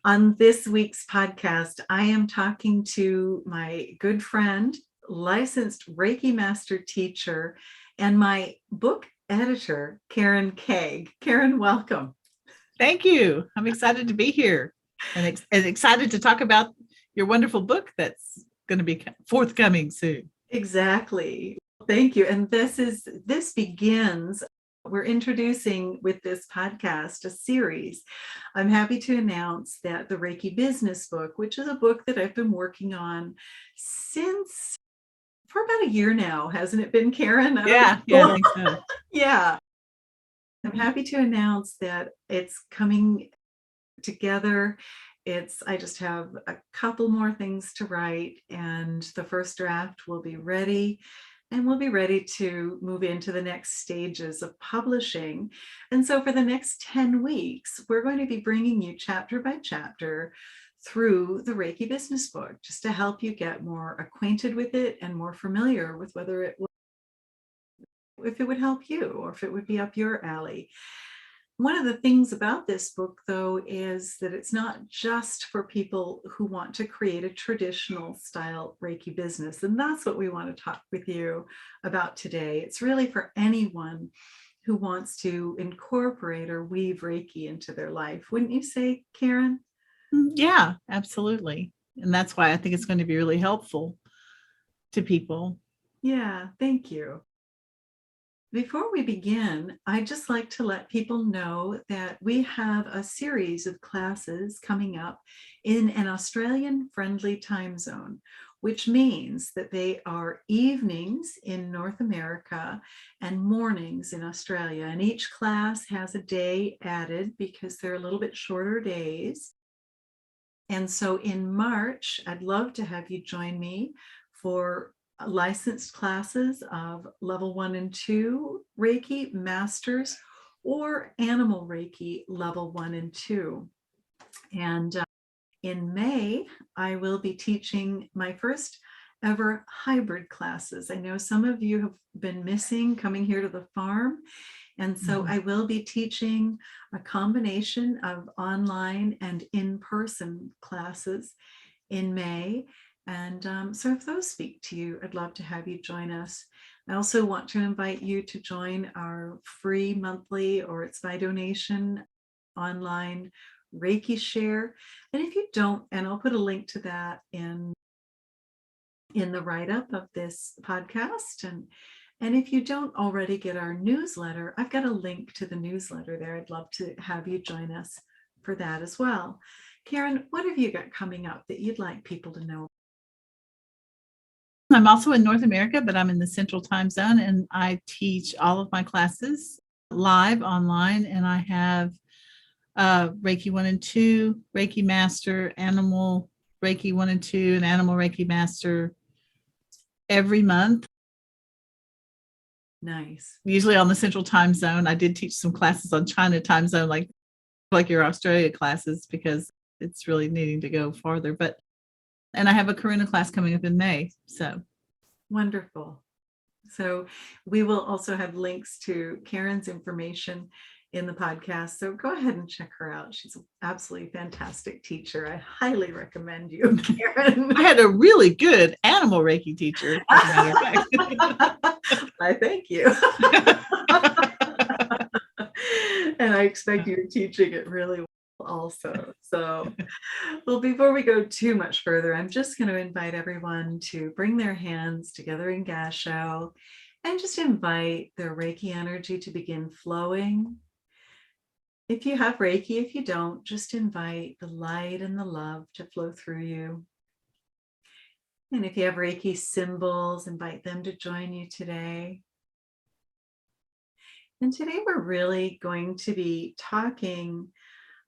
On this week's podcast, I am talking to my good friend, licensed Reiki master teacher, and my book editor, Karen Caig. Karen, welcome. Thank you. I'm excited to be here and excited to talk about your wonderful book that's going to be forthcoming soon. Exactly. Thank you. And this begins. We're introducing with this podcast a series. I'm happy to announce that the Reiki Business Book, which is a book that I've been working on for about a year now, hasn't it been, Karen? Yeah, I think so. Yeah. I'm happy to announce that it's coming together. I just have a couple more things to write, and the first draft will be ready. And we'll be ready to move into the next stages of publishing. And so for the next 10 weeks, we're going to be bringing you chapter by chapter through the Reiki Business Book, just to help you get more acquainted with it and more familiar with if it would help you or if it would be up your alley. One of the things about this book, though, is that it's not just for people who want to create a traditional style Reiki business. And that's what we want to talk with you about today. It's really for anyone who wants to incorporate or weave Reiki into their life. Wouldn't you say, Karen? Yeah, absolutely. And that's why I think it's going to be really helpful to people. Yeah, thank you. Before we begin, I'd just like to let people know that we have a series of classes coming up in an Australian-friendly time zone, which means that they are evenings in North America and mornings in Australia. And each class has a day added because they're a little bit shorter days. And so in March, I'd love to have you join me for licensed classes of level 1 and 2 Reiki Masters or Animal Reiki level 1 and 2. And in May, I will be teaching my first ever hybrid classes. I know some of you have been missing coming here to the farm. And so I will be teaching a combination of online and in-person classes in May. And so if those speak to you, I'd love to have you join us. I also want to invite you to join our free monthly, or it's by donation, online Reiki share. And if you don't, and I'll put a link to that in the write-up of this podcast. And if you don't already get our newsletter, I've got a link to the newsletter there. I'd love to have you join us for that as well. Karen, what have you got coming up that you'd like people to know? I'm also in North America, but I'm in the Central Time Zone, and I teach all of my classes live online. And I have Reiki 1 and 2, Reiki Master, Animal Reiki 1 and 2, and Animal Reiki Master every month. Nice. Usually on the Central Time Zone. I did teach some classes on China Time Zone, like your Australia classes, because it's really needing to go farther. And I have a Karuna class coming up in May. So wonderful. So we will also have links to Karen's information in the podcast. So go ahead and check her out. She's an absolutely fantastic teacher. I highly recommend you, Karen. I had a really good animal Reiki teacher. As a matter of fact. I thank you. And I expect you're teaching it really well also. So, well, before we go too much further, I'm just going to invite everyone to bring their hands together in Gasho and just invite their Reiki energy to begin flowing. If you have Reiki, if you don't, just invite the light and the love to flow through you. And if you have Reiki symbols, invite them to join you today. And today we're really going to be talking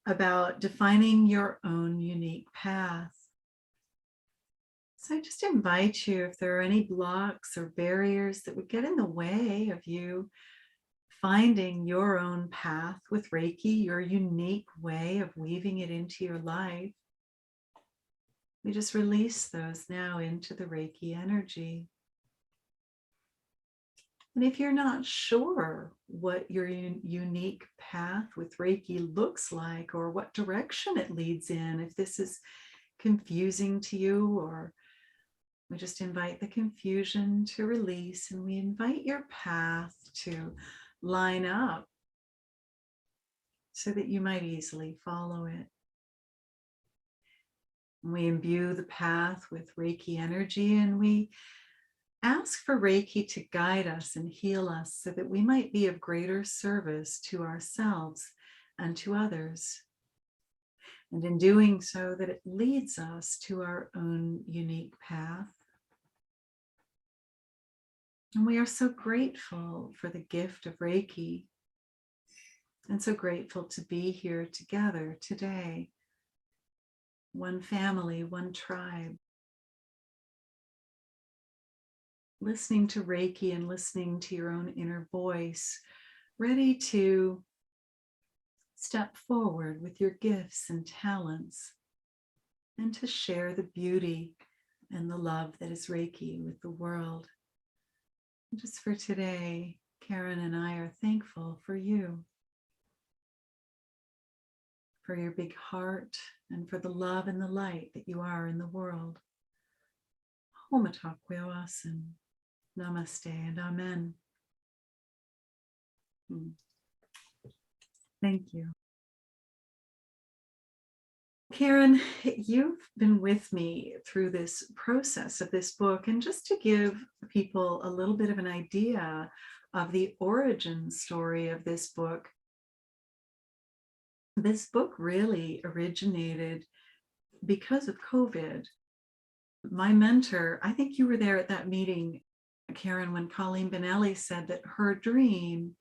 about defining your own unique path. So I just invite you, if there are any blocks or barriers that would get in the way of you finding your own path with Reiki, your unique way of weaving it into your life, we just release those now into the Reiki energy. And if you're not sure what your unique path with Reiki looks like, or what direction it leads in, if this is confusing to you, or we just invite the confusion to release, and we invite your path to line up so that you might easily follow it. We imbue the path with Reiki energy, and we ask for Reiki to guide us and heal us so that we might be of greater service to ourselves and to others. And in doing so, that it leads us to our own unique path. And we are so grateful for the gift of Reiki, and so grateful to be here together today. One family, one tribe. Listening to Reiki and listening to your own inner voice, ready to step forward with your gifts and talents, and to share the beauty and the love that is Reiki with the world. And just for today, Karen and I are thankful for you, for your big heart, and for the love and the light that you are in the world. Homatakweoasin. Namaste and Amen. Thank you. Karen, you've been with me through this process of this book, and just to give people a little bit of an idea of the origin story of this book really originated because of COVID. My mentor, I think you were there at that meeting, Karen, when Colleen Benelli said that her dream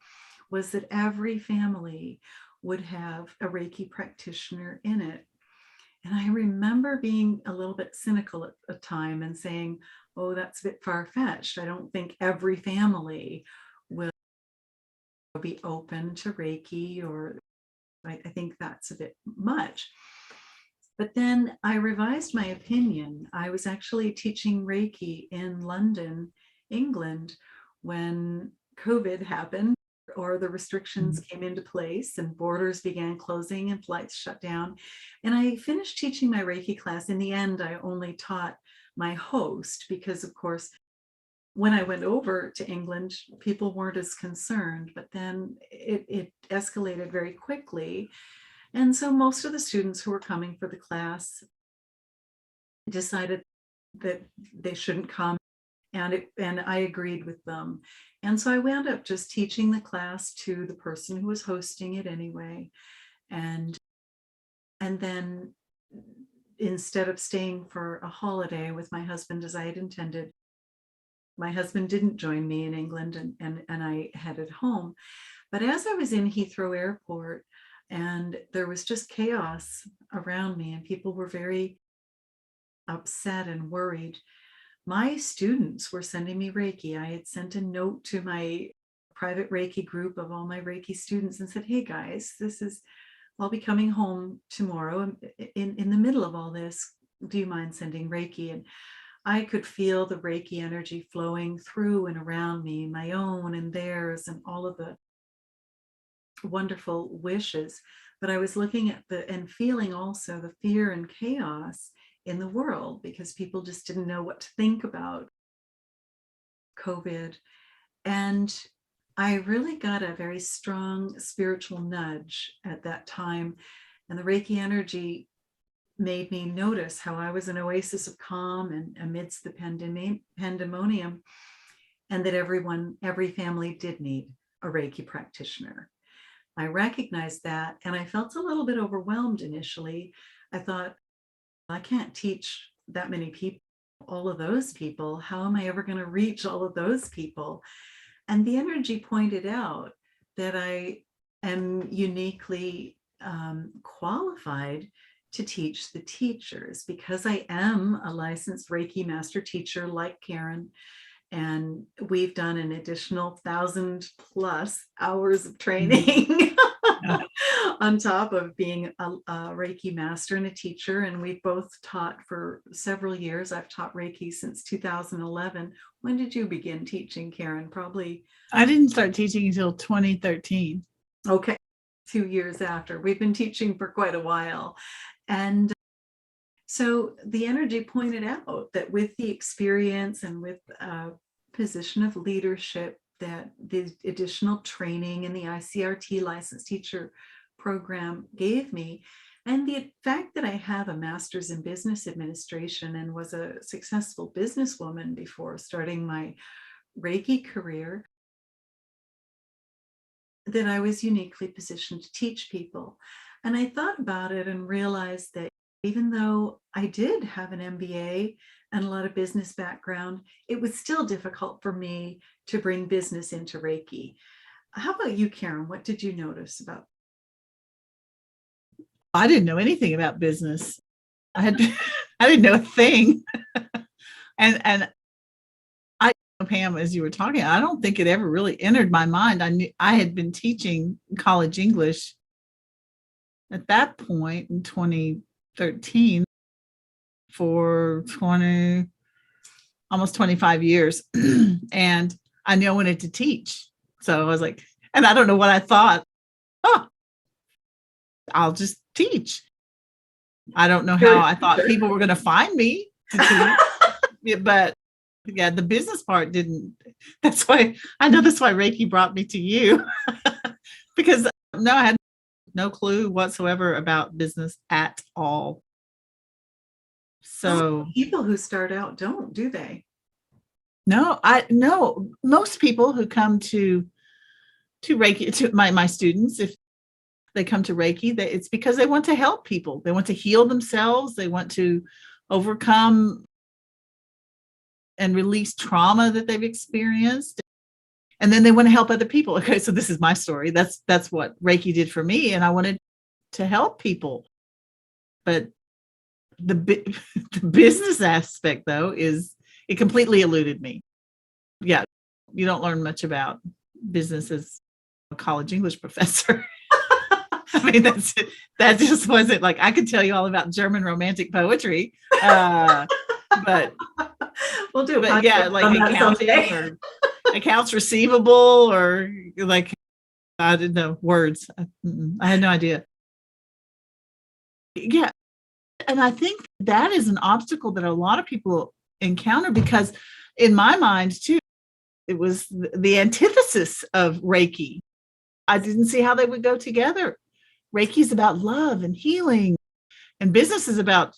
was that every family would have a Reiki practitioner in it. And I remember being a little bit cynical at the time and saying, oh, that's a bit far-fetched. I don't think every family will be open to Reiki, or I think that's a bit much. But then I revised my opinion. I was actually teaching Reiki in London, England, when COVID happened, or the restrictions came into place and borders began closing and flights shut down. And I finished teaching my Reiki class. In the end, I only taught my host because, of course, when I went over to England, people weren't as concerned, but then it escalated very quickly. And so most of the students who were coming for the class decided that they shouldn't come, and I agreed with them. And so I wound up just teaching the class to the person who was hosting it anyway. And then instead of staying for a holiday with my husband as I had intended, my husband didn't join me in England, and I headed home. But as I was in Heathrow Airport, and there was just chaos around me, and people were very upset and worried, my students were sending me Reiki. I had sent a note to my private Reiki group of all my Reiki students and said, hey guys, I'll be coming home tomorrow. In the middle of all this, do you mind sending Reiki? And I could feel the Reiki energy flowing through and around me, my own and theirs, and all of the wonderful wishes. But I was looking at and feeling also the fear and chaos in the world, because people just didn't know what to think about COVID. And I really got a very strong spiritual nudge at that time. And the Reiki energy made me notice how I was an oasis of calm and amidst the pandemonium, and that every family did need a Reiki practitioner. I recognized that, and I felt a little bit overwhelmed initially. I thought, I can't teach that many people, all of those people. How am I ever going to reach all of those people? And the energy pointed out that I am uniquely qualified to teach the teachers, because I am a licensed Reiki master teacher like Karen, and we've done an additional 1,000+ hours of training on top of being a Reiki master and a teacher. And we've both taught for several years. I've taught Reiki since 2011. When did you begin teaching, Karen? Probably. I didn't start teaching until 2013. Okay. 2 years after. We've been teaching for quite a while. And so the energy pointed out that with the experience and with a position of leadership, that the additional training in the ICRT licensed teacher program gave me, and the fact that I have a master's in business administration and was a successful businesswoman before starting my Reiki career, that I was uniquely positioned to teach people. And I thought about it and realized that even though I did have an MBA and a lot of business background, it was still difficult for me to bring business into Reiki. How about you, Karen? What did you notice about? I didn't know anything about business. I didn't know a thing. and I, Pam, as you were talking, I don't think it ever really entered my mind. I had been teaching college English at that point in 2013 for almost 25 years. And I knew I wanted to teach. So I was like, and I don't know what I thought. Oh, I'll just teach. I don't know how I thought people were going to find me to teach. But yeah, the business part didn't. That's why Reiki brought me to you. Because no, I had no clue whatsoever about business at all. So people who start out don't, do they? No, most people who come to Reiki, to my students, if they come to Reiki, it's because they want to help people. They want to heal themselves. They want to overcome and release trauma that they've experienced. And then they want to help other people. Okay, so this is my story. That's what Reiki did for me. And I wanted to help people. But the business aspect, though, it completely eluded me. Yeah, you don't learn much about business as a college English professor. I mean, that just wasn't like, I could tell you all about German romantic poetry, but we'll do. But yeah, like accounting or accounts receivable, or like, I didn't know words. I had no idea. Yeah, and I think that is an obstacle that a lot of people encounter, because in my mind too, it was the antithesis of Reiki. I didn't see how they would go together. Reiki is about love and healing, and business is about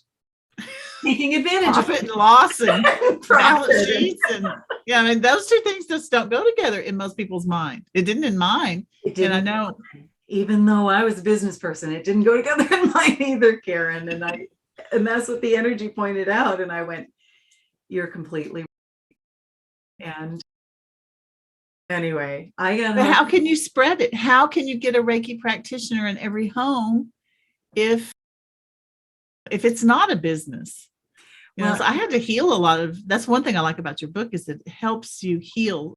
taking advantage profit and loss and balance sheets. And yeah, I mean, those two things just don't go together in most people's mind. It didn't in mine. And I know, even though I was a business person, it didn't go together in mine either, Karen. And that's what the energy pointed out. And I went, you're completely right. And anyway, how can you spread it? How can you get a Reiki practitioner in every home if it's not a business? So I had to heal a lot of. That's one thing I like about your book, is that it helps you heal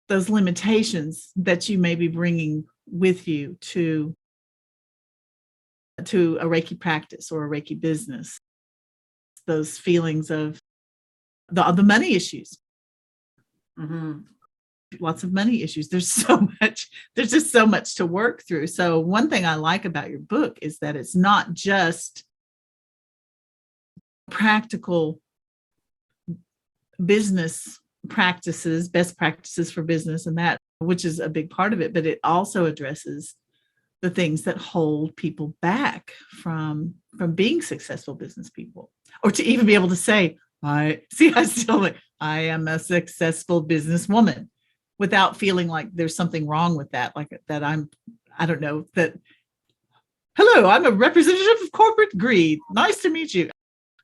those limitations that you may be bringing with you to a Reiki practice or a Reiki business. Those feelings of the money issues. Mm-hmm. Lots of money issues. There's just so much to work through. So one thing I like about your book is that it's not just practical business practices, best practices for business, and that, which is a big part of it, but it also addresses the things that hold people back from being successful business people, or to even be able to say, I am a successful businesswoman, without feeling like there's something wrong with that, like that hello, I'm a representative of corporate greed. Nice to meet you.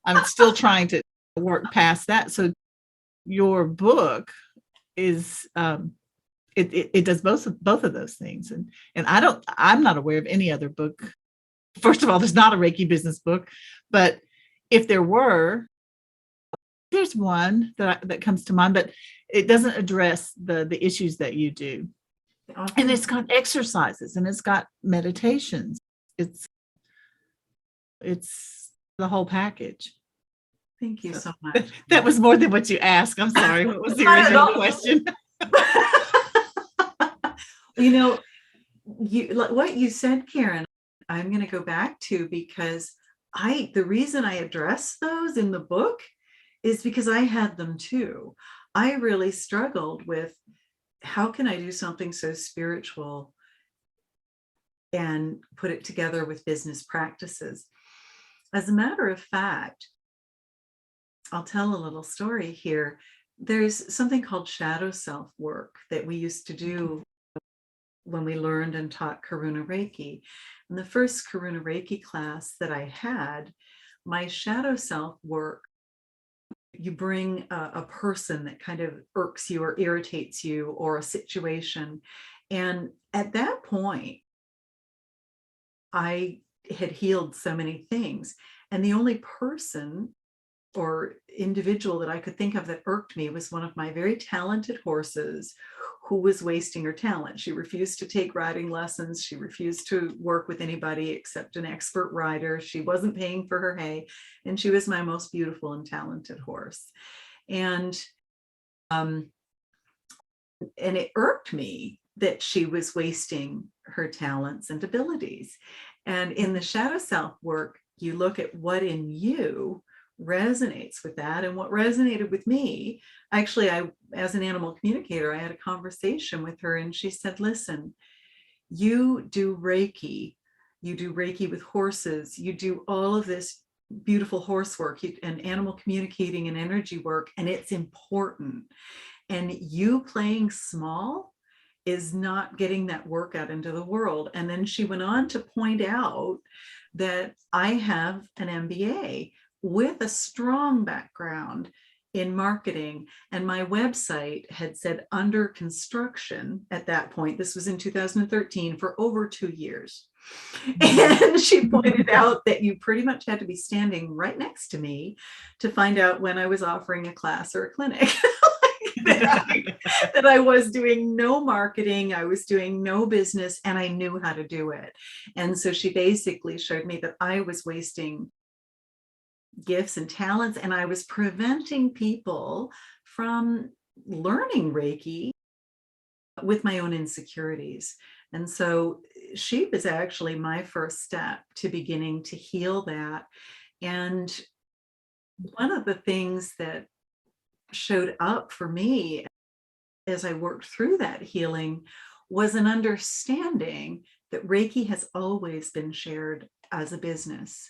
I'm still trying to work past that. So your book is, it does both of those things. And I'm not aware of any other book. First of all, there's not a Reiki business book, but if there were, there's one that comes to mind, but it doesn't address the issues that you do. Awesome. And it's got exercises and it's got meditations. It's the whole package. Thank you so much. That was more than what you asked. I'm sorry. What was the original question? You know, what you said, Karen, I'm going to go back to, because the reason I address those in the book is because I had them too. I really struggled with, how can I do something so spiritual and put it together with business practices? As a matter of fact, I'll tell a little story here. There's something called shadow self work that we used to do when we learned and taught Karuna Reiki. In the first Karuna Reiki class that I had, my shadow self work, you bring a person that kind of irks you or irritates you, or a situation. And at that point, I had healed so many things. And the only person or individual that I could think of that irked me was one of my very talented horses, who was wasting her talent. She refused to take riding lessons. She refused to work with anybody except an expert rider. She wasn't paying for her hay. And she was my most beautiful and talented horse. And it irked me that she was wasting her talents and abilities. And in the shadow self work, you look at what in you resonates with that. And what resonated with me, actually, as an animal communicator, I had a conversation with her, and she said, listen, you do Reiki with horses, you do all of this beautiful horse work and animal communicating and energy work, and it's important. And you playing small is not getting that work out into the world. And then she went on to point out that I have an MBA with a strong background in marketing, and my website had said under construction at that point. This was in 2013, for over 2 years. And she pointed out that you pretty much had to be standing right next to me to find out when I was offering a class or a clinic. that I was doing no marketing, I was doing no business, and I knew how to do it. And so she basically showed me that I was wasting gifts and talents, and I was preventing people from learning Reiki with my own insecurities. And so she was actually my first step to beginning to heal that. And one of the things that showed up for me as I worked through that healing was an understanding that Reiki has always been shared as a business.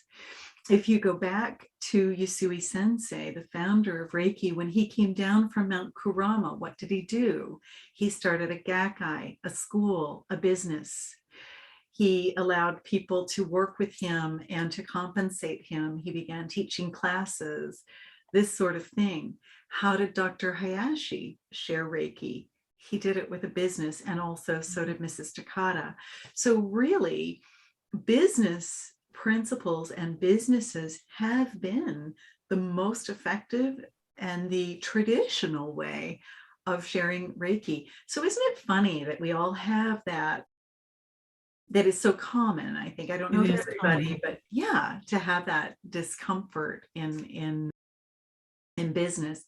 If you go back to Yusui Sensei, the founder of Reiki, when he came down from Mount Kurama, what did he do? He started a gakai, a school, a business. He allowed people to work with him and to compensate him. He began teaching classes, this sort of thing. How did Dr. Hayashi share Reiki? He did it with a business, and also so did Mrs. Takata. So really, business principles and businesses have been the most effective and the traditional way of sharing Reiki. So isn't it funny that we all have that is so common? I think, I don't know if everybody, but yeah, to have that discomfort in business.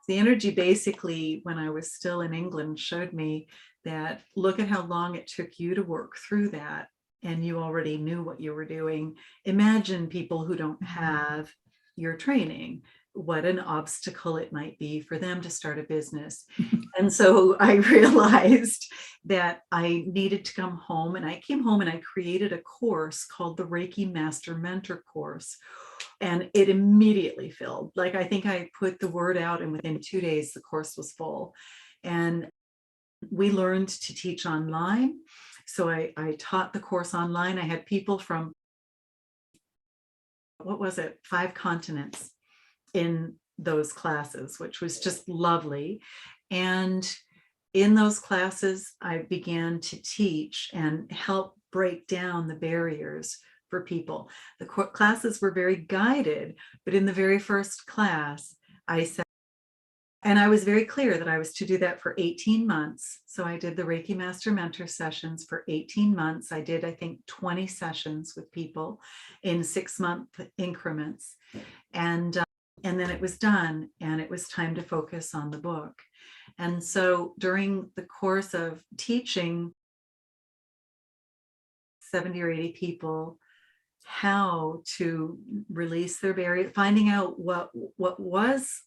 The energy basically, when I was still in England, showed me that look at how long it took you to work through that, and you already knew what you were doing. Imagine people who don't have your training, what an obstacle it might be for them to start a business. And so I realized that I needed to come home, and I came home and I created a course called the Reiki Master Mentor course. And it immediately filled. Like, I think I put the word out, and within 2 days, the course was full. And we learned to teach online. So I taught the course online. I had people from, 5 continents in those classes, which was just lovely. And in those classes, I began to teach and help break down the barriers for people. The classes were very guided, but in the very first class, I said, And I was very clear that I was to do that for 18 months. So I did the Reiki Master Mentor sessions for 18 months. I did, I think, 20 sessions with people in 6-month increments. And then it was done, and it was time to focus on the book. And so during the course of teaching 70 or 80 people how to release their barrier, finding out what was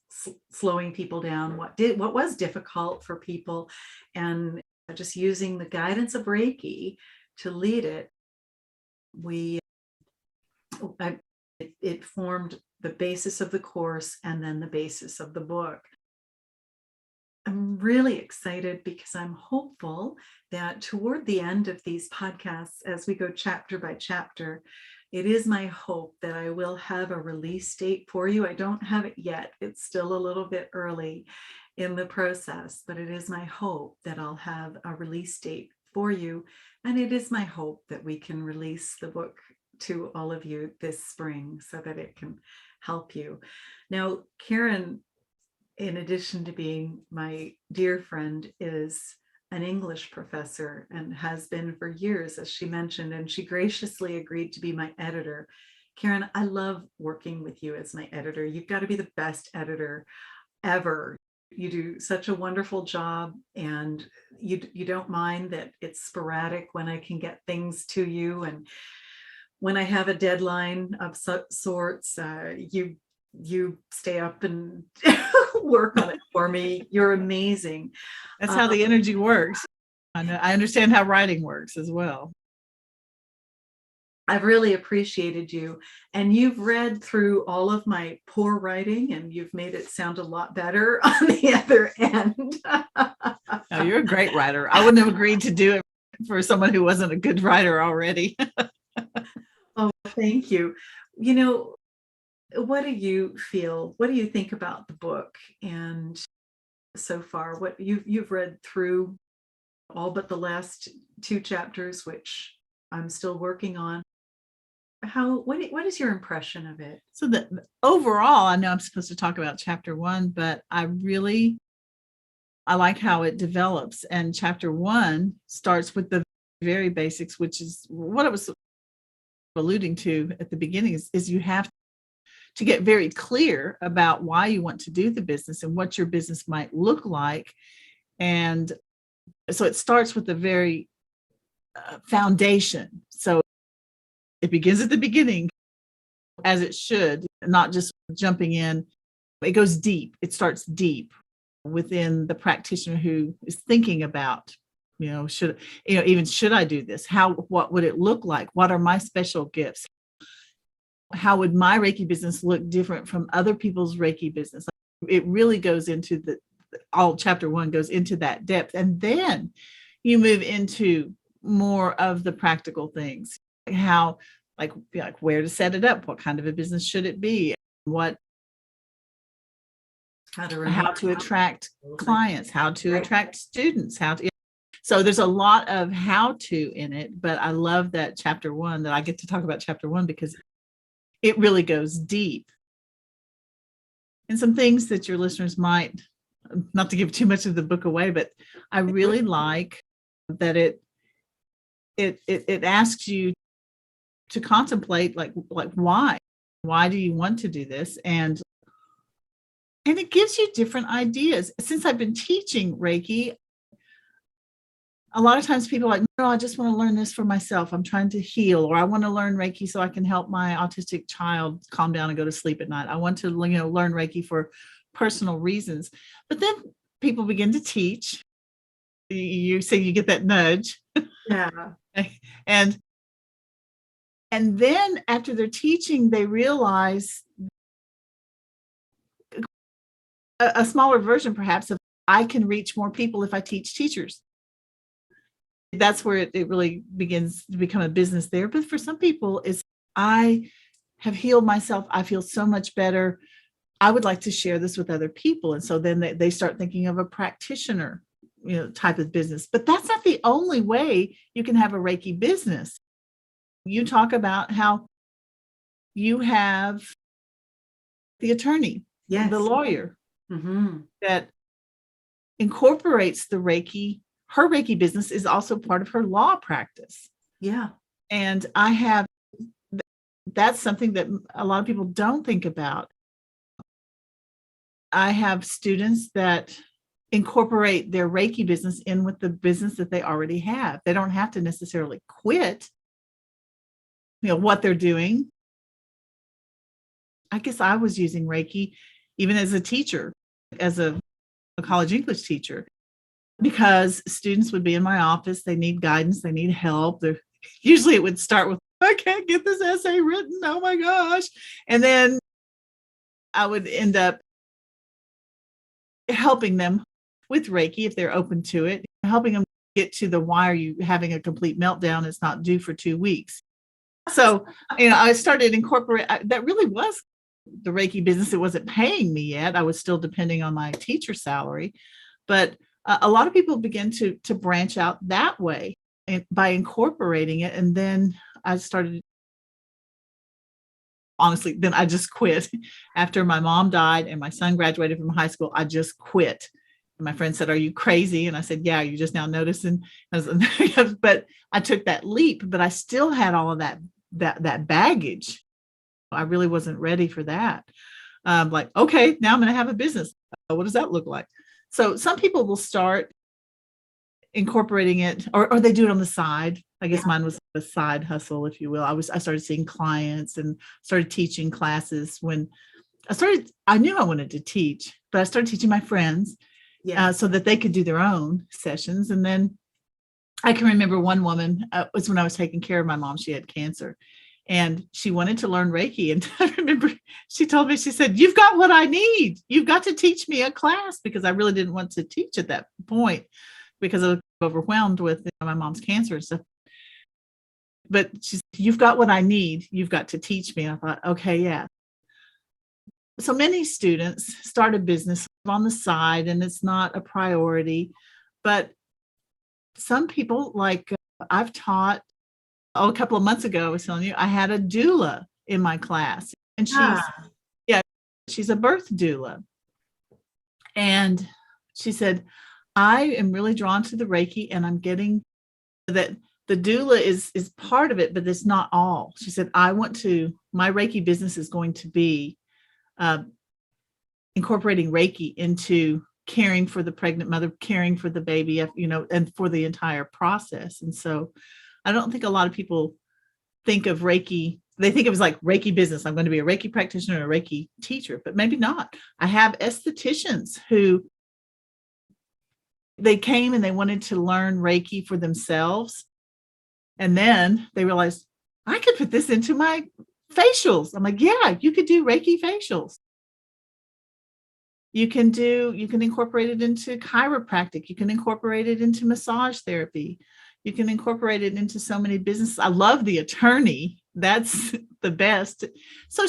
slowing people down, what was difficult for people, and just using the guidance of Reiki to lead it, it formed the basis of the course and then the basis of the book. I'm really excited because I'm hopeful that toward the end of these podcasts, as we go chapter by chapter, it is my hope that I will have a release date for you. I don't have it yet. It's still a little bit early in the process, but it is my hope that I'll have a release date for you. And it is my hope that we can release the book to all of you this spring so that it can help you. Now, Karen, in addition to being my dear friend, is an English professor and has been for years, as she mentioned, and she graciously agreed to be my editor. Karen, I love working with you as my editor. You've got to be the best editor ever. You do such a wonderful job, and you don't mind that it's sporadic when I can get things to you. And when I have a deadline of sorts, you stay up and work on it for me. You're amazing. That's how the energy works. I know. I understand how writing works as well. I've really appreciated you, and you've read through all of my poor writing, and you've made it sound a lot better on the other end. No, you're a great writer. I wouldn't have agreed to do it for someone who wasn't a good writer already. Oh, thank you. You know, what do you feel? What do you think about the book? And so far, what you've read through all but the last 2 chapters, which I'm still working on. What is your impression of it? So the overall, I know I'm supposed to talk about chapter 1, but I like how it develops. And chapter 1 starts with the very basics, which is what I was alluding to at the beginning, is you have to get very clear about why you want to do the business and what your business might look like. And so it starts with the very foundation. So it begins at the beginning, as it should, not just jumping in. It goes deep. It starts deep within the practitioner who is thinking about, should I do this? What would it look like? What are my special gifts? How would my Reiki business look different from other people's Reiki business? It really goes into all chapter 1 goes into that depth. And then you move into more of the practical things, how, like where to set it up, what kind of a business should it be, how to attract clients, how to attract students, so there's a lot of how to in it, but I love that chapter 1, that I get to talk about chapter 1 because it really goes deep. And some things that your listeners might, not to give too much of the book away, but I really like that it asks you to contemplate like why do you want to do this? And it gives you different ideas. Since I've been teaching Reiki, a lot of times people are like, no, I just want to learn this for myself. I'm trying to heal, or I want to learn Reiki so I can help my autistic child calm down and go to sleep at night. I want to, learn Reiki for personal reasons. But then people begin to teach. You say you get that nudge. Yeah. And then after they're teaching, they realize a smaller version, perhaps, of I can reach more people if I teach teachers. That's where it really begins to become a business there. But for some people, it's I have healed myself. I feel so much better. I would like to share this with other people. And so then they start thinking of a practitioner, type of business. But that's not the only way you can have a Reiki business. You talk about how you have the attorney, yes, the lawyer. Mm-hmm. that incorporates the Reiki. Her Reiki business is also part of her law practice. Yeah. And I have, that's something that a lot of people don't think about. I have students that incorporate their Reiki business in with the business that they already have. They don't have to necessarily quit, what they're doing. I guess I was using Reiki even as a teacher, as a college English teacher, because students would be in my office. They need guidance. They need help. Usually it would start with, I can't get this essay written. Oh my gosh. And then I would end up helping them with Reiki if they're open to it, helping them get to the why are you having a complete meltdown? It's not due for 2 weeks. So, I started incorporate that really was the Reiki business. It wasn't paying me yet. I was still depending on my teacher salary, but a lot of people begin to branch out that way and by incorporating it. And then I started, honestly, then I just quit after my mom died and my son graduated from high school. I just quit. And my friend said, "Are you crazy?" And I said, "Yeah, you just now noticing." But I took that leap, but I still had all of that baggage. I really wasn't ready for that. Like, okay, now I'm going to have a business. What does that look like? So some people will start incorporating it, or they do it on the side. I guess mine was a side hustle, if you will. I started seeing clients and started teaching classes when I knew I wanted to teach, but I started teaching my friends so that they could do their own sessions. And then I can remember one woman, was when I was taking care of my mom. She had cancer and she wanted to learn Reiki. And I remember she told me, she said, "You've got what I need. You've got to teach me a class," because I really didn't want to teach at that point because I was overwhelmed with my mom's cancer and stuff. But she's, "You've got what I need. You've got to teach me." And I thought, okay, yeah. So many students start a business on the side and it's not a priority. But some people, like I've taught, a couple of months ago, I was telling you, I had a doula in my class. And she's a birth doula. And she said, "I am really drawn to the Reiki and I'm getting that the doula is part of it, but it's not all." She said, "My Reiki business is going to be uh, incorporating Reiki into caring for the pregnant mother, caring for the baby, and for the entire process." And so I don't think a lot of people think of Reiki. They think it was like Reiki business. I'm going to be a Reiki practitioner or a Reiki teacher, but maybe not. I have estheticians who they came and they wanted to learn Reiki for themselves. And then they realized, I could put this into my facials. I'm like, yeah, you could do Reiki facials. You can incorporate it into chiropractic. You can incorporate it into massage therapy. You can incorporate it into so many businesses. I love the attorney. That's the best. So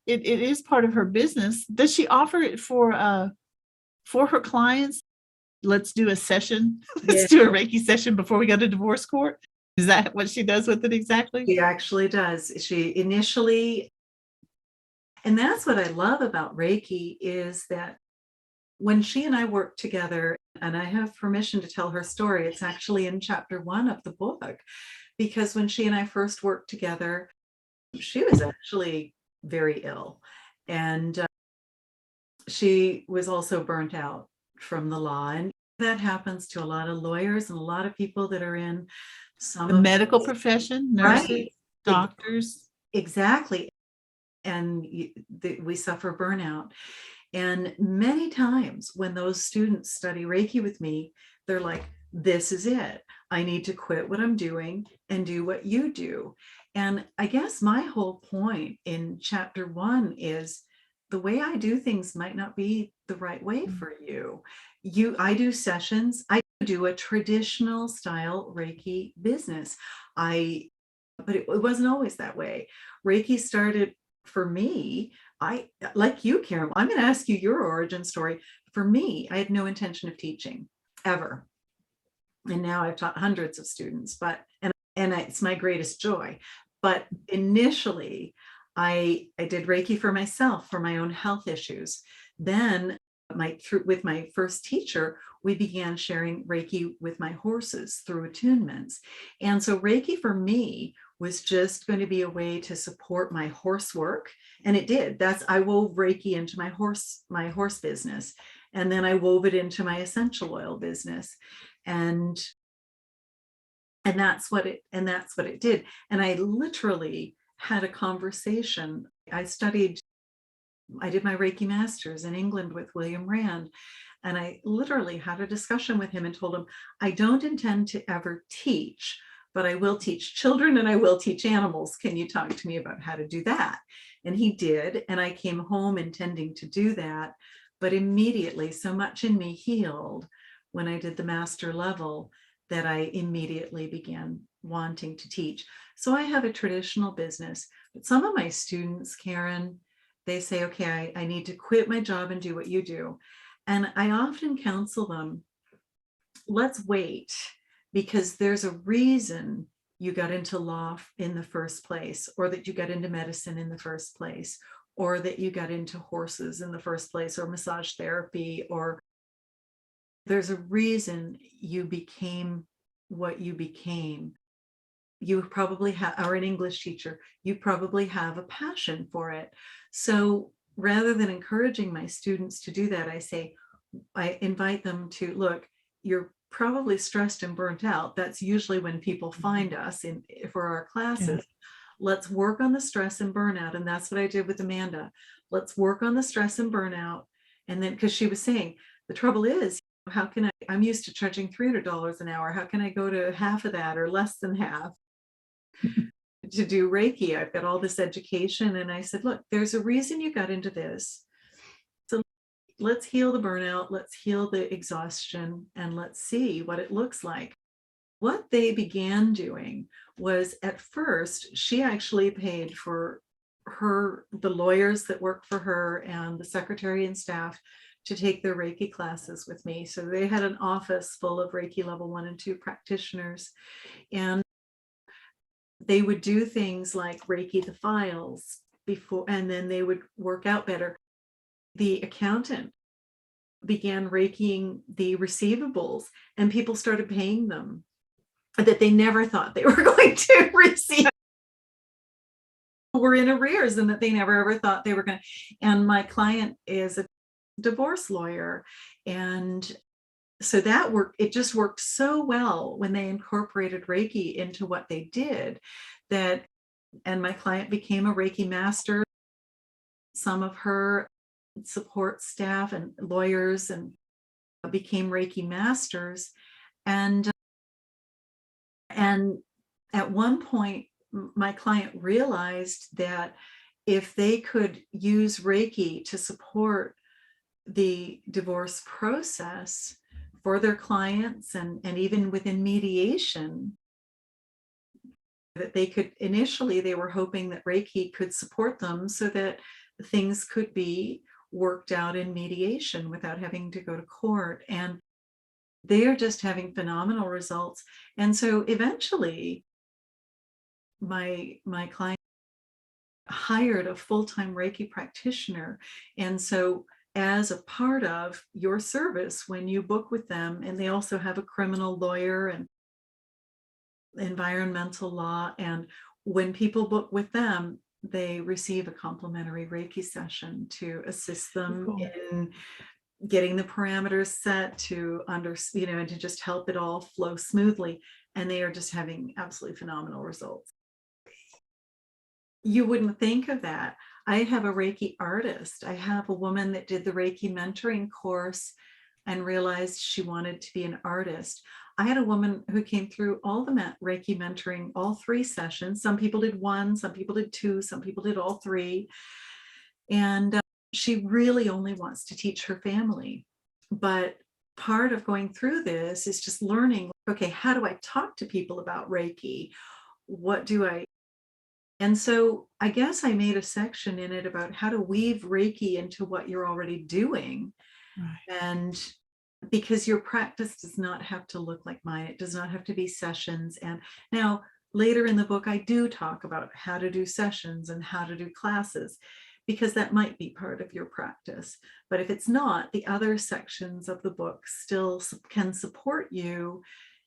it is part of her business. Does she offer it for her clients? Let's do a session. Let's do a Reiki session before we go to divorce court. Is that what she does with it exactly? She actually does. She initially, and that's what I love about Reiki, is that when she and I worked together, and I have permission to tell her story, it's actually in chapter 1 of the book, because when she and I first worked together, she was actually very ill. And she was also burnt out from the law. And that happens to a lot of lawyers and a lot of people that are in the medical profession, nurses, right, doctors. Exactly. And we suffer burnout. And many times when those students study Reiki with me, they're like, "This is it. I need to quit what I'm doing and do what you do." And I guess my whole point in chapter 1 is the way I do things might not be the right way for you. I do sessions. I do a traditional style Reiki business. But it wasn't always that way. Reiki started for me. Like you, Karen, I'm going to ask you your origin story. For me, I had no intention of teaching ever. And now I've taught hundreds of students, and it's my greatest joy. But initially, I did Reiki for myself, for my own health issues. Then with my first teacher, we began sharing Reiki with my horses through attunements. And so Reiki for me was just going to be a way to support my horse work. And it did. I wove Reiki into my horse business. And then I wove it into my essential oil business. And that's what it did. And I literally had a conversation. I did my Reiki Masters in England with William Rand. And I literally had a discussion with him and told him, I don't intend to ever teach, but I will teach children and I will teach animals. Can you talk to me about how to do that? And he did. And I came home intending to do that. But immediately, so much in me healed when I did the master level that I immediately began wanting to teach. So I have a traditional business, but some of my students, Karen, they say, okay, I need to quit my job and do what you do. And I often counsel them, let's wait, because there's a reason you got into law in the first place, or that you got into medicine in the first place, or that you got into horses in the first place, or massage therapy, or there's a reason you became what you became. You probably are an English teacher. You probably have a passion for it. So rather than encouraging my students to do that, I invite them to look, you're probably stressed and burnt out. That's usually when people find us for our classes. Yeah. Let's work on the stress and burnout. And that's what I did with Amanda. Let's work on the stress and burnout. And then, because she was saying, the trouble is, how can I'm used to charging $300 an hour. How can I go to half of that or less than half to do Reiki? I've got all this education. And I said, look, there's a reason you got into this. So let's heal the burnout. Let's heal the exhaustion, and let's see what it looks like. What they began doing was, at first, she actually paid for the lawyers that worked for her and the secretary and staff to take their Reiki classes with me. So they had an office full of Reiki level 1 and 2 practitioners. And they would do things like Reiki the files before, and then they would work out better. The accountant began Reikiing the receivables, and people started paying them that they never thought they were going to receive, were in arrears, and that they never ever thought they were going to. And my client is a divorce lawyer. And so it just worked so well when they incorporated Reiki into what they did, and my client became a Reiki master. Some of her support staff and lawyers and became Reiki masters. And at one point, my client realized that if they could use Reiki to support the divorce process for their clients, and even within mediation, that they were hoping that Reiki could support them so that things could be worked out in mediation without having to go to court. And they are just having phenomenal results. And so eventually my client hired a full-time Reiki practitioner. And so as a part of your service, when you book with them, and they also have a criminal lawyer and environmental law, and when people book with them, they receive a complimentary Reiki session to assist them in getting the parameters set to and to just help it all flow smoothly. And they are just having absolutely phenomenal results. You wouldn't think of that. I have a Reiki artist. I have a woman that did the Reiki mentoring course and realized she wanted to be an artist. I had a woman who came through all the Reiki mentoring, all 3 sessions. Some people did 1, some people did 2, some people did all 3. And she really only wants to teach her family. But part of going through this is just learning, okay, how do I talk to people about Reiki? And so I guess I made a section in it about how to weave Reiki into what you're already doing. Right. And because your practice does not have to look like mine, it does not have to be sessions. And now later in the book, I do talk about how to do sessions and how to do classes, because that might be part of your practice. But if it's not, the other sections of the book still can support you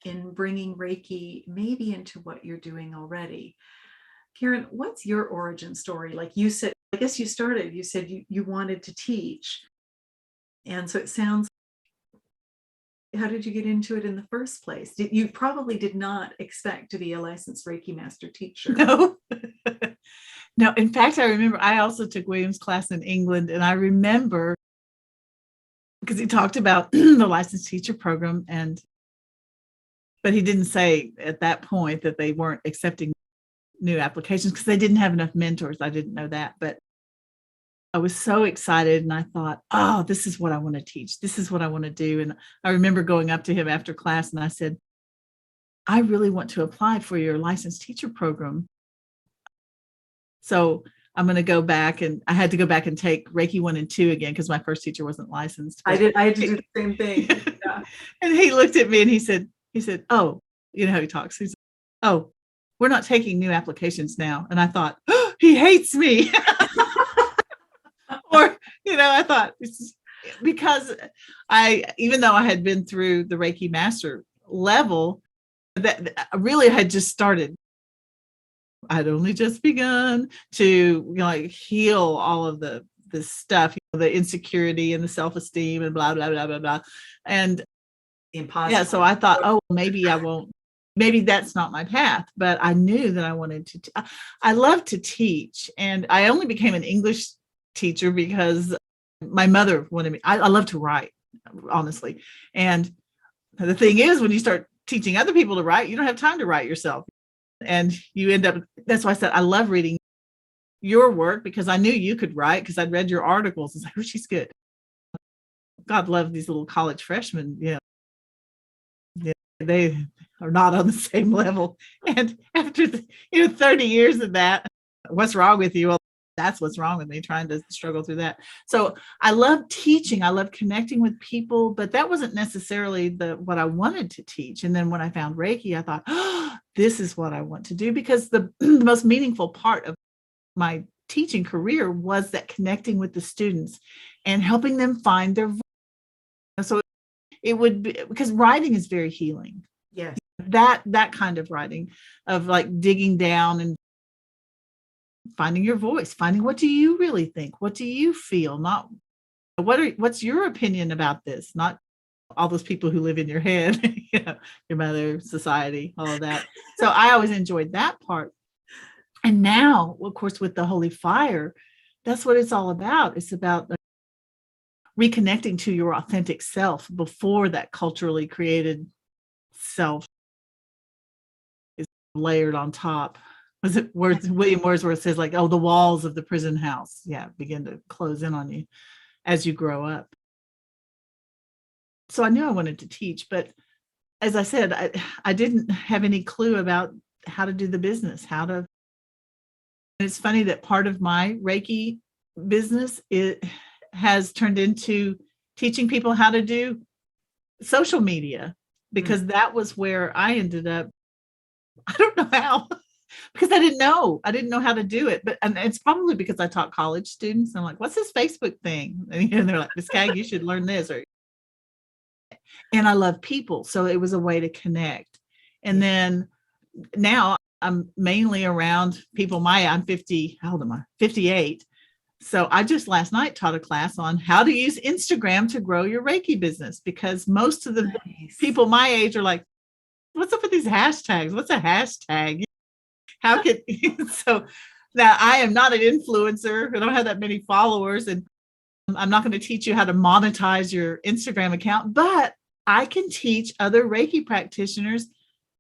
in bringing Reiki maybe into what you're doing already. Karen, what's your origin story? Like you said, I guess you said you wanted to teach. And so it sounds, how did you get into it in the first place? You probably did not expect to be a licensed Reiki master teacher. No. No, in fact, I remember I also took William's class in England, and I remember because he talked about the licensed teacher program, but he didn't say at that point that they weren't accepting new applications because they didn't have enough mentors. I didn't know that, but I was so excited, and I thought, oh, this is what I want to teach. This is what I want to do. And I remember going up to him after class, and I said, I really want to apply for your licensed teacher program. So I'm going to go back, and I had to go back and take Reiki 1 and 2 again because my first teacher wasn't licensed. I had to do the same thing. Yeah. And he looked at me and he said, oh, you know how he talks. He said, oh, we're not taking new applications now. And I thought, oh, he hates me. Or, I thought, because even though I had been through the Reiki master level, that I really had just started. I'd only just begun to heal all of the stuff, the insecurity and the self-esteem and blah, blah, blah, blah, blah. And impossible. So I thought, oh, maybe I won't, maybe that's not my path, but I knew that I wanted to, I love to teach. And I only became an English teacher because my mother wanted me, I love to write, honestly. And the thing is, when you start teaching other people to write, you don't have time to write yourself. And you end up, that's why I said, I love reading your work because I knew you could write because I'd read your articles. It's like, oh, she's good. God love these little college freshmen. They are not on the same level. And after 30 years of that, what's wrong with you? Well, that's what's wrong with me, trying to struggle through that. So I love teaching. I love connecting with people, but that wasn't necessarily what I wanted to teach. And then when I found Reiki, I thought, oh, this is what I want to do, because the most meaningful part of my teaching career was that connecting with the students and helping them find their voice. So it would be, because writing is very healing. Yes. That kind of writing, of like digging down and finding your voice, finding what do you really think? What do you feel? Not what's your opinion about this? Not all those people who live in your head, your mother, society, all of that. So I always enjoyed that part. And now, of course, with the Holy Fire, that's what it's all about. It's about reconnecting to your authentic self before that culturally created self is layered on top. Was it William Wordsworth says, like, oh, the walls of the prison house, begin to close in on you as you grow up. So I knew I wanted to teach, but as I said, I didn't have any clue about how to do the business, and it's funny that part of my Reiki business, it has turned into teaching people how to do social media, because that was where I ended up. I don't know how, because I didn't know how to do it. And it's probably because I taught college students. I'm like, what's this Facebook thing? And they're like, Ms. Caig, you should learn this. And I love people. So it was a way to connect. And then now I'm mainly around people I'm 50, how old am I? 58. So I just last night taught a class on how to use Instagram to grow your Reiki business, because most of the people my age are like, what's up with these hashtags? What's a hashtag? How could, so now I am not an influencer. I don't have that many followers, and I'm not going to teach you how to monetize your Instagram account, but I can teach other Reiki practitioners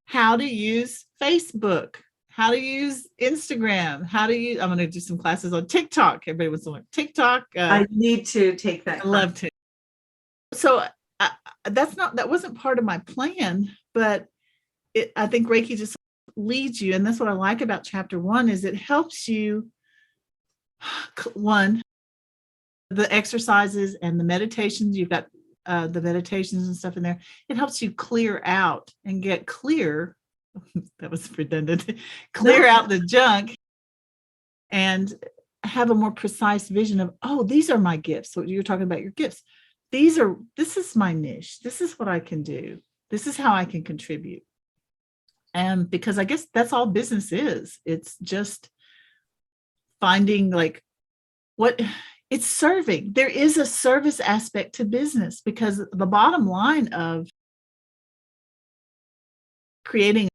how to use Facebook, how to use Instagram, I'm going to do some classes on TikTok. Everybody wants to learn TikTok. I need to take that. I love to. So that wasn't part of my plan, but I think Reiki just leads you. And that's what I like about chapter 1 is it helps you, one, the exercises and the meditations, you've got the meditations and stuff in there. It helps you clear out and get clear. That was redundant. Clear out the junk and have a more precise vision of, oh, these are my gifts. So you're talking about your gifts. This is my niche. This is what I can do. This is how I can contribute. And because I guess that's all business is. It's just finding like what it's serving. There is a service aspect to business, because the bottom line of creating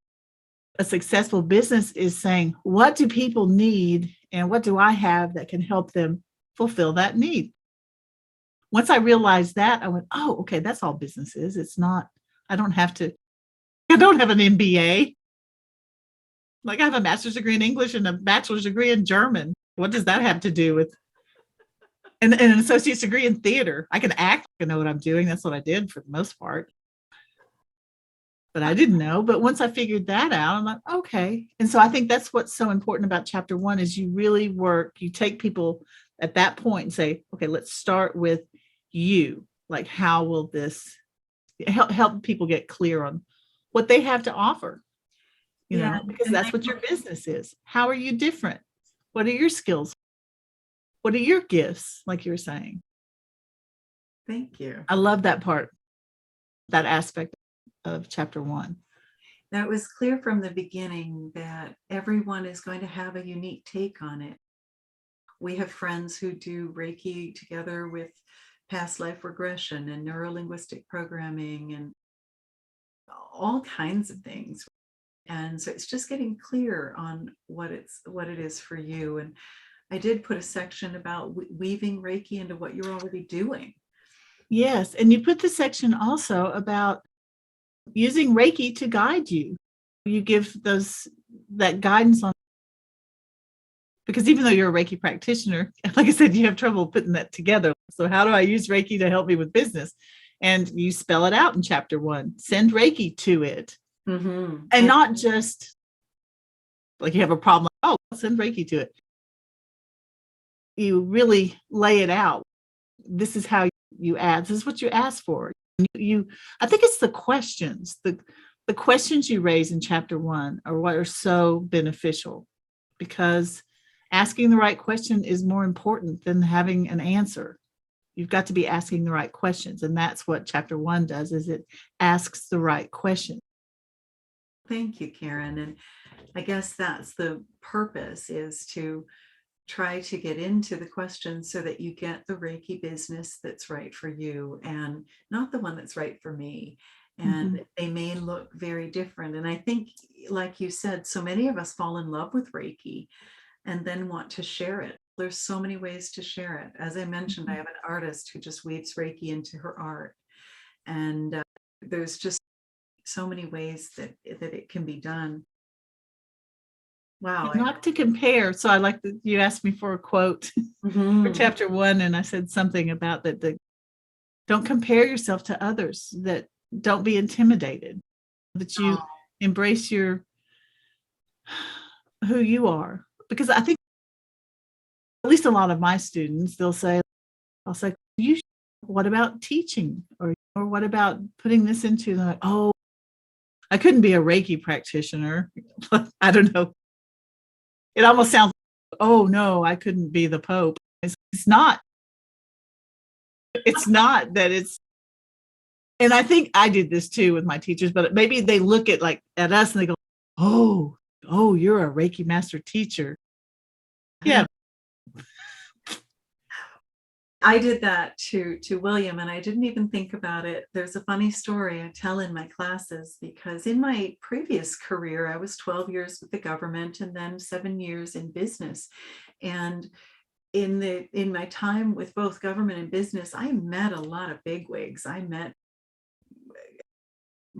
a successful business is saying, what do people need and what do I have that can help them fulfill that need? Once I realized that, I went, oh, okay, that's all business is. It's not, I don't have an MBA. Like I have a master's degree in English and a bachelor's degree in German. What does that have to do with, and an associate's degree in theater? I can act, I know what I'm doing. That's what I did for the most part. But I didn't know. But once I figured that out, I'm like, okay. And so I think that's what's so important about chapter 1 is you really you take people at that point and say, okay, let's start with you. Like, how will this help people get clear on what they have to offer? You know, because that's what your business is. How are you different? What are your skills? What are your gifts? Like you were saying. Thank you. I love that part, that aspect of chapter 1. Now, it was clear from the beginning that everyone is going to have a unique take on it. We have friends who do Reiki together with past life regression and neuro-linguistic programming and all kinds of things. And so it's just getting clear on what it is for you. And I did put a section about weaving Reiki into what you're already doing. Yes. And you put the section also about using Reiki to guide you. You give that guidance on, because even though you're a Reiki practitioner, like I said, you have trouble putting that together. So how do I use Reiki to help me with business? And you spell it out in chapter 1, send Reiki to it. Mm-hmm. And not just like you have a problem, oh, send Reiki to it. You really lay it out. This is how you add, this is what you ask for. I think it's the questions, the questions you raise in chapter 1 are what are so beneficial, because asking the right question is more important than having an answer. You've got to be asking the right questions. And that's what chapter 1 does, is it asks the right question. Thank you, Karen. And I guess that's the purpose, is to try to get into the questions so that you get the Reiki business that's right for you and not the one that's right for me. And they may look very different. And I think, like you said, so many of us fall in love with Reiki and then want to share it. There's so many ways to share it. As I mentioned, I have an artist who just weaves Reiki into her art. And there's just so many ways that it can be done. Wow. Not to compare. So I like that you asked me for a quote for chapter 1. And I said something about that don't compare yourself to others, that don't be intimidated, that you embrace who you are. Because I think at least a lot of my students, I'll say, what about teaching? Or what about putting this into the, oh, I couldn't be a Reiki practitioner. I don't know. It almost sounds like, oh no, I couldn't be the Pope. It's not. It's not that it's, and I think I did this too with my teachers, but maybe they look at us and they go, oh, you're a Reiki master teacher. Yeah. I did that to William, and I didn't even think about it. There's a funny story I tell in my classes, because in my previous career, I was 12 years with the government and then 7 years in business. And in my time with both government and business, I met a lot of bigwigs. I met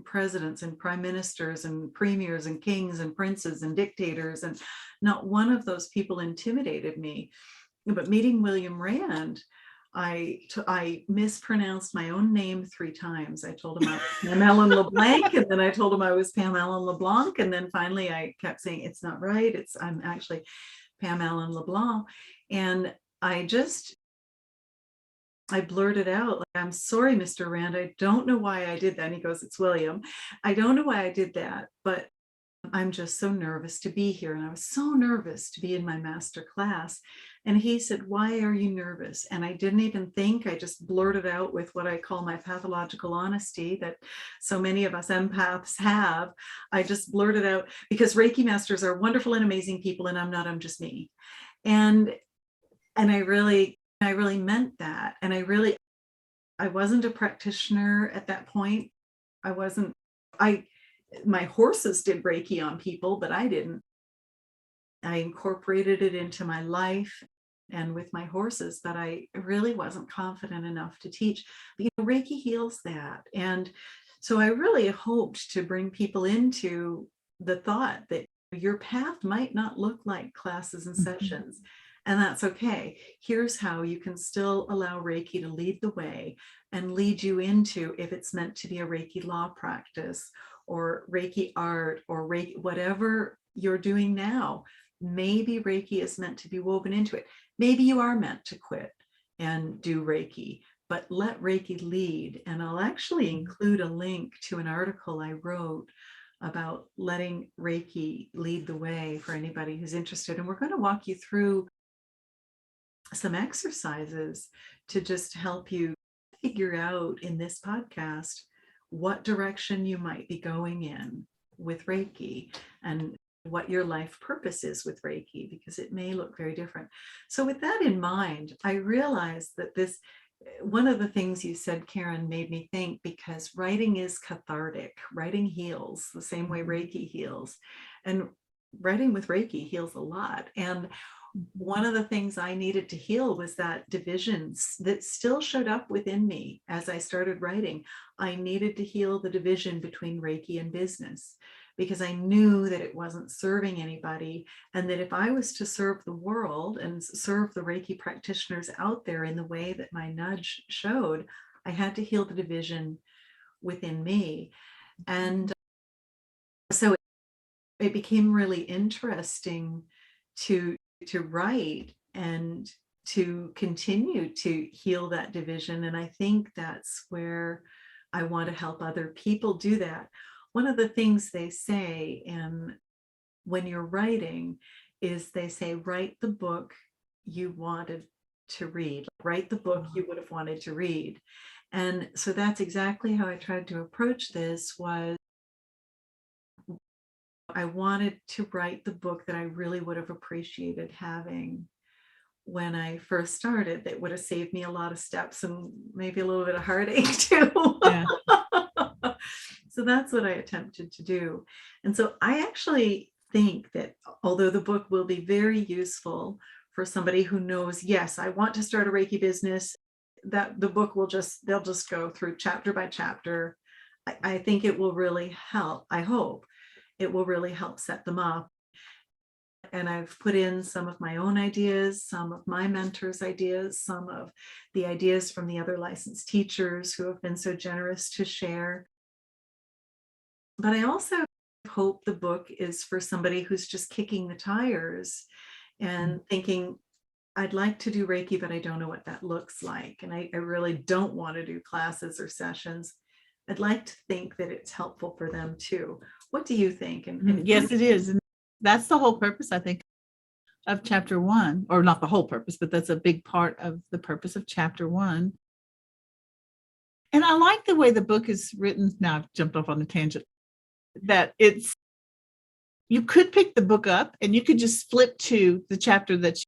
presidents and prime ministers and premiers and kings and princes and dictators, and not one of those people intimidated me. But meeting William Rand, I mispronounced my own name 3 times. I told him I was Pam Allen-LeBlanc, and then I told him I was Pam Allen-LeBlanc, and then finally I kept saying it's not right. I'm actually Pam Allen-LeBlanc, and I blurted out, like, I'm sorry, Mr. Rand, I don't know why I did that. And he goes, it's William. I don't know why I did that, but I'm just so nervous to be here. And I was so nervous to be in my master class. And he said, why are you nervous? And I didn't even think, I just blurted out with what I call my pathological honesty that so many of us empaths have. I just blurted out, because Reiki masters are wonderful and amazing people, and I'm not, I'm just me. And I really meant that. And I wasn't a practitioner at that point. My horses did Reiki on people, but I didn't. I incorporated it into my life and with my horses, but I really wasn't confident enough to teach. But, Reiki heals that. And so I really hoped to bring people into the thought that your path might not look like classes and sessions. And that's okay. Here's how you can still allow Reiki to lead the way and lead you into, if it's meant to be a Reiki law practice or Reiki art or Reiki, whatever you're doing now, maybe Reiki is meant to be woven into it. Maybe you are meant to quit and do Reiki, but let Reiki lead. And I'll actually include a link to an article I wrote about letting Reiki lead the way for anybody who's interested. And we're going to walk you through some exercises to just help you figure out in this podcast what direction you might be going in with Reiki and what your life purpose is with Reiki, because it may look very different. So with that in mind, I realized that one of the things you said, Karen, made me think, because writing is cathartic. Writing heals the same way Reiki heals. And writing with Reiki heals a lot. And one of the things I needed to heal was that divisions that still showed up within me as I started writing. I needed to heal the division between Reiki and business, because I knew that it wasn't serving anybody. And that if I was to serve the world and serve the Reiki practitioners out there in the way that my nudge showed, I had to heal the division within me. And so it became really interesting to write and to continue to heal that division. And I think that's where I want to help other people do that. One of the things they say, and when you're writing, is they say, write the book you wanted to read, write the book you would have wanted to read. And so that's exactly how I tried to approach this. Was I wanted to write the book that I really would have appreciated having when I first started, that would have saved me a lot of steps and maybe a little bit of heartache too. Yeah. So that's what I attempted to do. And so I actually think that although the book will be very useful for somebody who knows, yes, I want to start a Reiki business, that the book they'll just go through chapter by chapter. I think it will really help. I hope it will really help set them up. And I've put in some of my own ideas, some of my mentors' ideas, some of the ideas from the other licensed teachers who have been so generous to share. But I also hope the book is for somebody who's just kicking the tires and thinking, I'd like to do Reiki, but I don't know what that looks like. And I really don't want to do classes or sessions. I'd like to think that it's helpful for them too. What do you think? And Yes, it is. And that's the whole purpose, I think, of chapter 1, or not the whole purpose, but that's a big part of the purpose of chapter 1. And I like the way the book is written. Now I've jumped off on a tangent, that you could pick the book up and you could just flip to the chapter that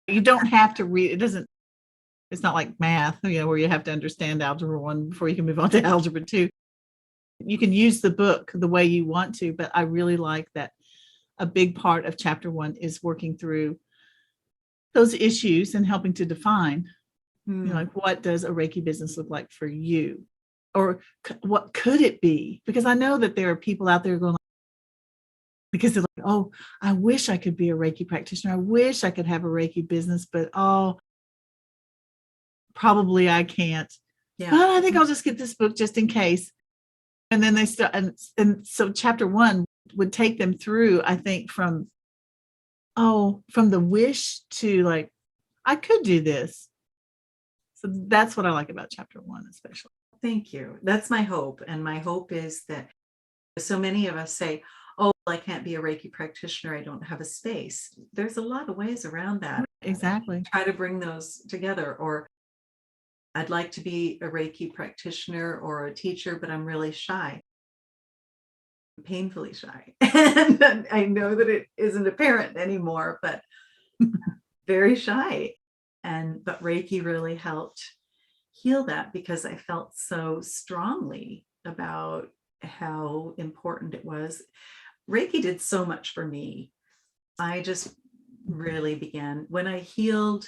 you don't have to read. It's not like math, where you have to understand algebra 1 before you can move on to algebra 2. You can use the book the way you want to, but I really like that a big part of chapter 1 is working through those issues and helping to define, like, what does a Reiki business look like for you? Or what could it be? Because I know that there are people out there going, because they're like, oh, I wish I could be a Reiki practitioner. I wish I could have a Reiki business, but probably I can't. Yeah. But I think I'll just get this book just in case. And then they start, and so chapter 1 would take them through, I think, from the wish to, like, I could do this. So that's what I like about chapter 1, especially. Thank you. That's my hope. And my hope is that so many of us say, oh, I can't be a Reiki practitioner, I don't have a space. There's a lot of ways around that. Exactly. Try to bring those together. Or I'd like to be a Reiki practitioner or a teacher, but I'm really shy, painfully shy. And I know that it isn't apparent anymore, but very shy. But Reiki really helped heal that, because I felt so strongly about how important it was. Reiki did so much for me. I just really began when I healed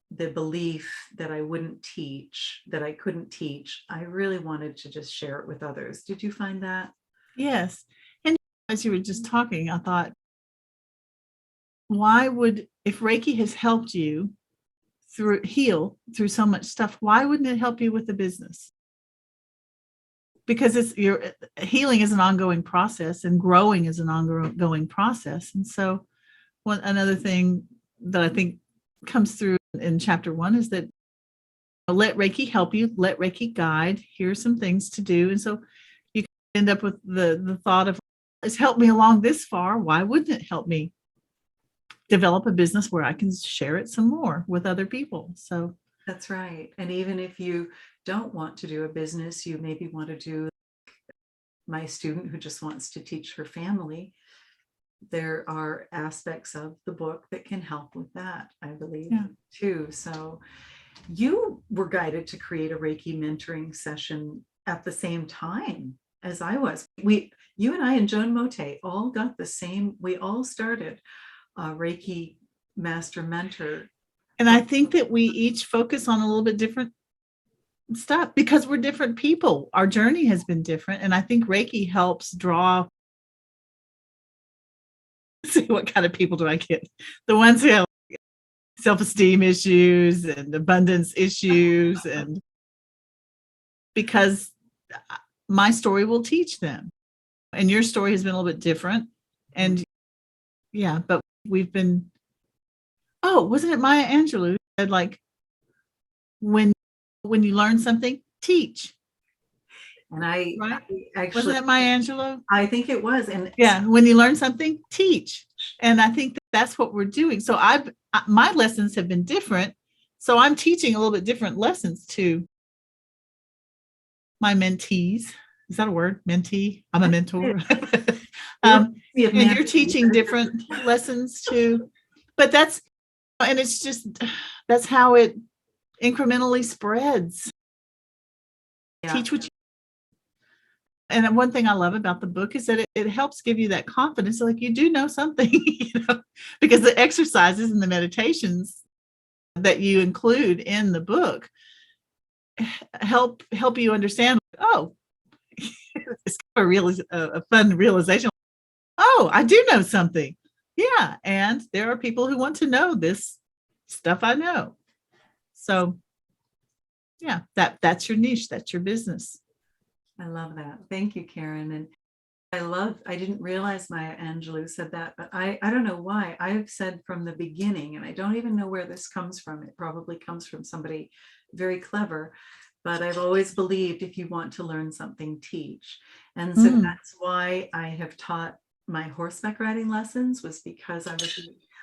the belief that I wouldn't teach, that I couldn't teach. I really wanted to just share it with others. Did you find that? Yes. And as you were just talking, I thought, why would, if Reiki has helped you heal through so much stuff, why wouldn't it help you with the business? Because your healing is an ongoing process, and growing is an ongoing process. And so another thing that I think comes through in chapter 1 is that let Reiki help you, let Reiki guide. Here's some things to do. And so you can end up with the thought of, it's helped me along this far. Why wouldn't it help me develop a business where I can share it some more with other people? So that's right. And even if you don't want to do a business, you maybe want to do my student who just wants to teach her family. There are aspects of the book that can help with that, I believe, too. So you were guided to create a Reiki mentoring session at the same time as I was. You and I and Joan Mote all got the same, we all started Reiki Master Mentor. And I think that we each focus on a little bit different stuff because we're different people. Our journey has been different. And I think Reiki helps draw. See, what kind of people do I get? The ones who have self-esteem issues and abundance issues, and because my story will teach them. And your story has been a little bit different. And yeah, but we've been, wasn't it Maya Angelou who said, like, when you learn something, teach. And I actually, wasn't it Maya Angelou? I think it was. And yeah, when you learn something, teach. And I think that's what we're doing. So my lessons have been different. So I'm teaching a little bit different lessons to my mentees. Is that a word? Mentee? I'm a mentor. And you're teaching different lessons too. But and it's just, that's how it incrementally spreads. Yeah. Teach what you. And one thing I love about the book is that it helps give you that confidence, like you do know something, because the exercises and the meditations that you include in the book help you understand. It's kind of a fun realization. I do know something. Yeah, and there are people who want to know this stuff I know. So, yeah, that's your niche. That's your business. I love that. Thank you, Karen. And I didn't realize Maya Angelou said that, but I don't know why. I've said from the beginning, and I don't even know where this comes from. It probably comes from somebody very clever, but I've always believed if you want to learn something, teach. And so that's why I have taught my horseback riding lessons, was because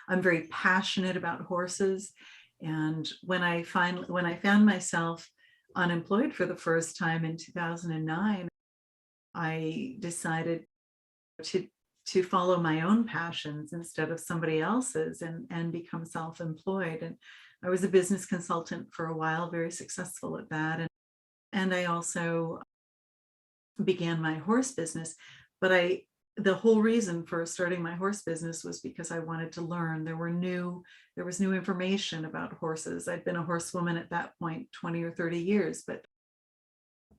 I'm very passionate about horses. And when I found myself unemployed for the first time in 2009, I decided to follow my own passions instead of somebody else's, and become self-employed. And I was a business consultant for a while, very successful at that. And I also began my horse business. But the whole reason for starting my horse business was because I wanted to learn. There was new information about horses. I'd been a horsewoman at that point 20 or 30 years, but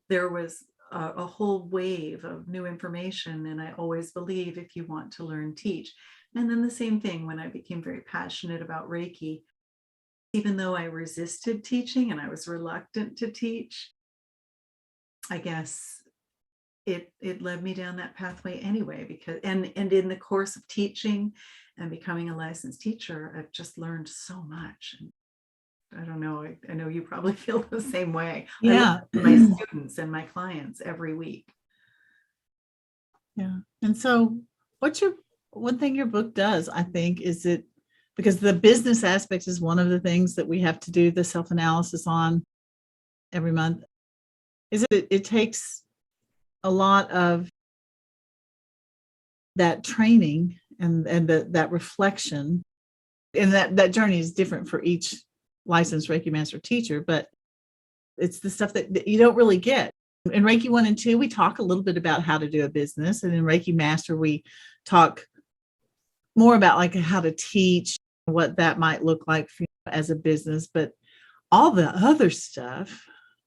there was a whole wave of new information. And I always believe if you want to learn, teach. And then the same thing when I became very passionate about Reiki, even though I resisted teaching and I was reluctant to teach, I guess it led me down that pathway anyway, because and in the course of teaching and becoming a licensed teacher, I've just learned so much. And I don't know, I know you probably feel the same way. Yeah. I learn from my students and my clients every week. Yeah. And so one thing your book does, I think, is it, because the business aspect is one of the things that we have to do the self-analysis on every month, is it takes a lot of that training and that reflection, and that journey is different for each licensed Reiki master teacher, but it's the stuff that you don't really get. In Reiki 1 and 2, we talk a little bit about how to do a business. And in Reiki Master, we talk more about like how to teach, what that might look like for you as a business. But all the other stuff,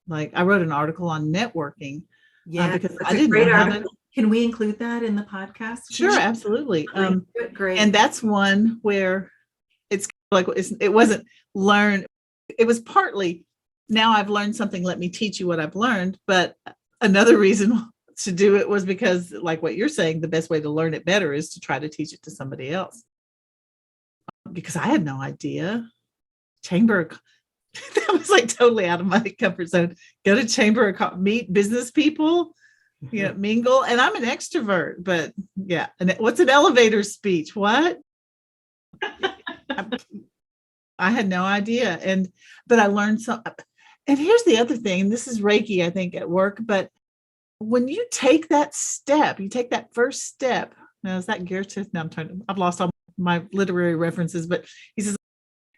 like I wrote an article on networking because I didn't know how to. Can we include that in the podcast? Sure, absolutely. Great. And that's one where it's like, it wasn't learned. It was partly, now I've learned something, let me teach you what I've learned. But another reason to do it was because, like what you're saying, the best way to learn it better is to try to teach it to somebody else. Because I had no idea. Chamber, that was like totally out of my comfort zone. Go to chamber, meet business people, mingle. And I'm an extrovert, but yeah. And what's an elevator speech? What? I had no idea. But I learned something. And here's the other thing, and this is Reiki, I think, at work, but when you take that step, you take that first step. Now, is that Goethe? No, I've lost all my literary references, but he says,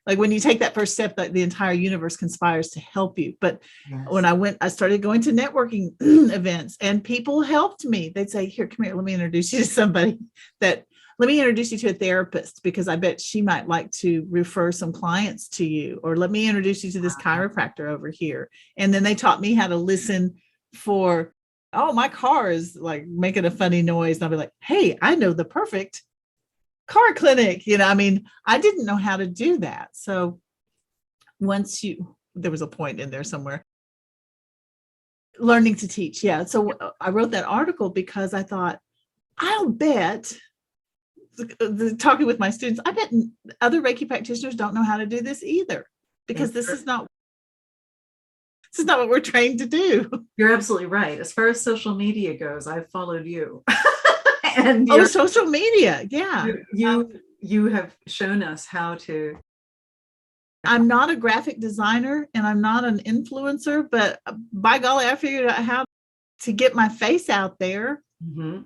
like, when you take that first step, that the entire universe conspires to help you. But when I started going to networking events, and people helped me. They'd say, here, come here, let me introduce you to somebody let me introduce you to a therapist, because I bet she might like to refer some clients to you, or let me introduce you to this chiropractor over here. And then they taught me how to listen for, oh, my car is like making a funny noise. And I'll be like, hey, I know the perfect car clinic. I mean, I didn't know how to do that. So there was a point in there somewhere, learning to teach. Yeah. So I wrote that article because I thought, I'll bet, talking with my students, I bet other Reiki practitioners don't know how to do this either, because this is not what we're trained to do. You're absolutely right. As far as social media goes, I've followed you. And social media. Yeah. You have shown us how to. I'm not a graphic designer and I'm not an influencer, but by golly, I figured out how to get my face out there. Mm-hmm.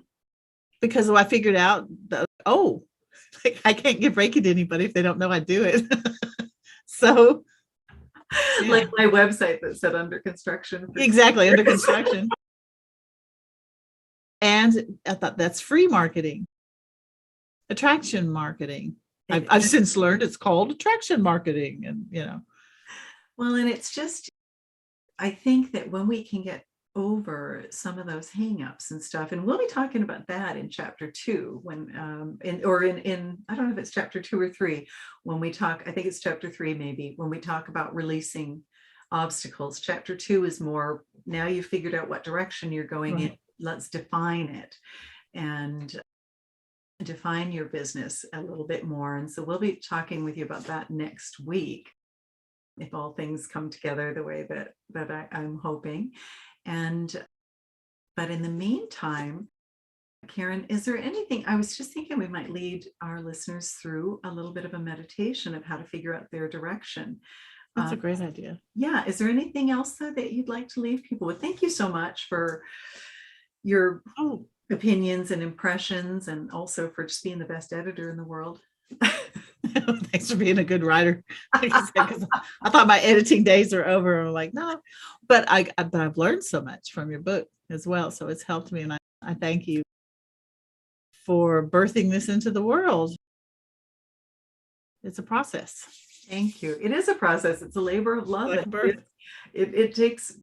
Because I figured out that, I can't give Reiki to anybody if they don't know I do it. So, yeah. Like my website that said under construction. Exactly, under construction. And I thought that's free marketing, attraction marketing. I've since learned it's called attraction marketing, and Well, and it's just, I think that when we can get over some of those hangups and stuff, and we'll be talking about that in chapter 2 when in I don't know if it's chapter 2 or 3 when we talk. I think it's chapter 3 maybe, when we talk about releasing obstacles. Chapter 2 is more, now you've figured out what direction you're going in, let's define it and define your business a little bit more. And so we'll be talking with you about that next week, if all things come together the way that I'm hoping. But in the meantime, Karen, is there anything, I was just thinking we might lead our listeners through a little bit of a meditation of how to figure out their direction. That's a great idea. Yeah. Is there anything else though that you'd like to leave people with? Thank you so much for your opinions and impressions, and also for just being the best editor in the world. Thanks for being a good writer. Because I thought my editing days are over. I'm like, no, but I've learned so much from your book as well. So it's helped me, and I thank you for birthing this into the world. It's a process. Thank you. It is a process. It's a labor of love. Like birth. It takes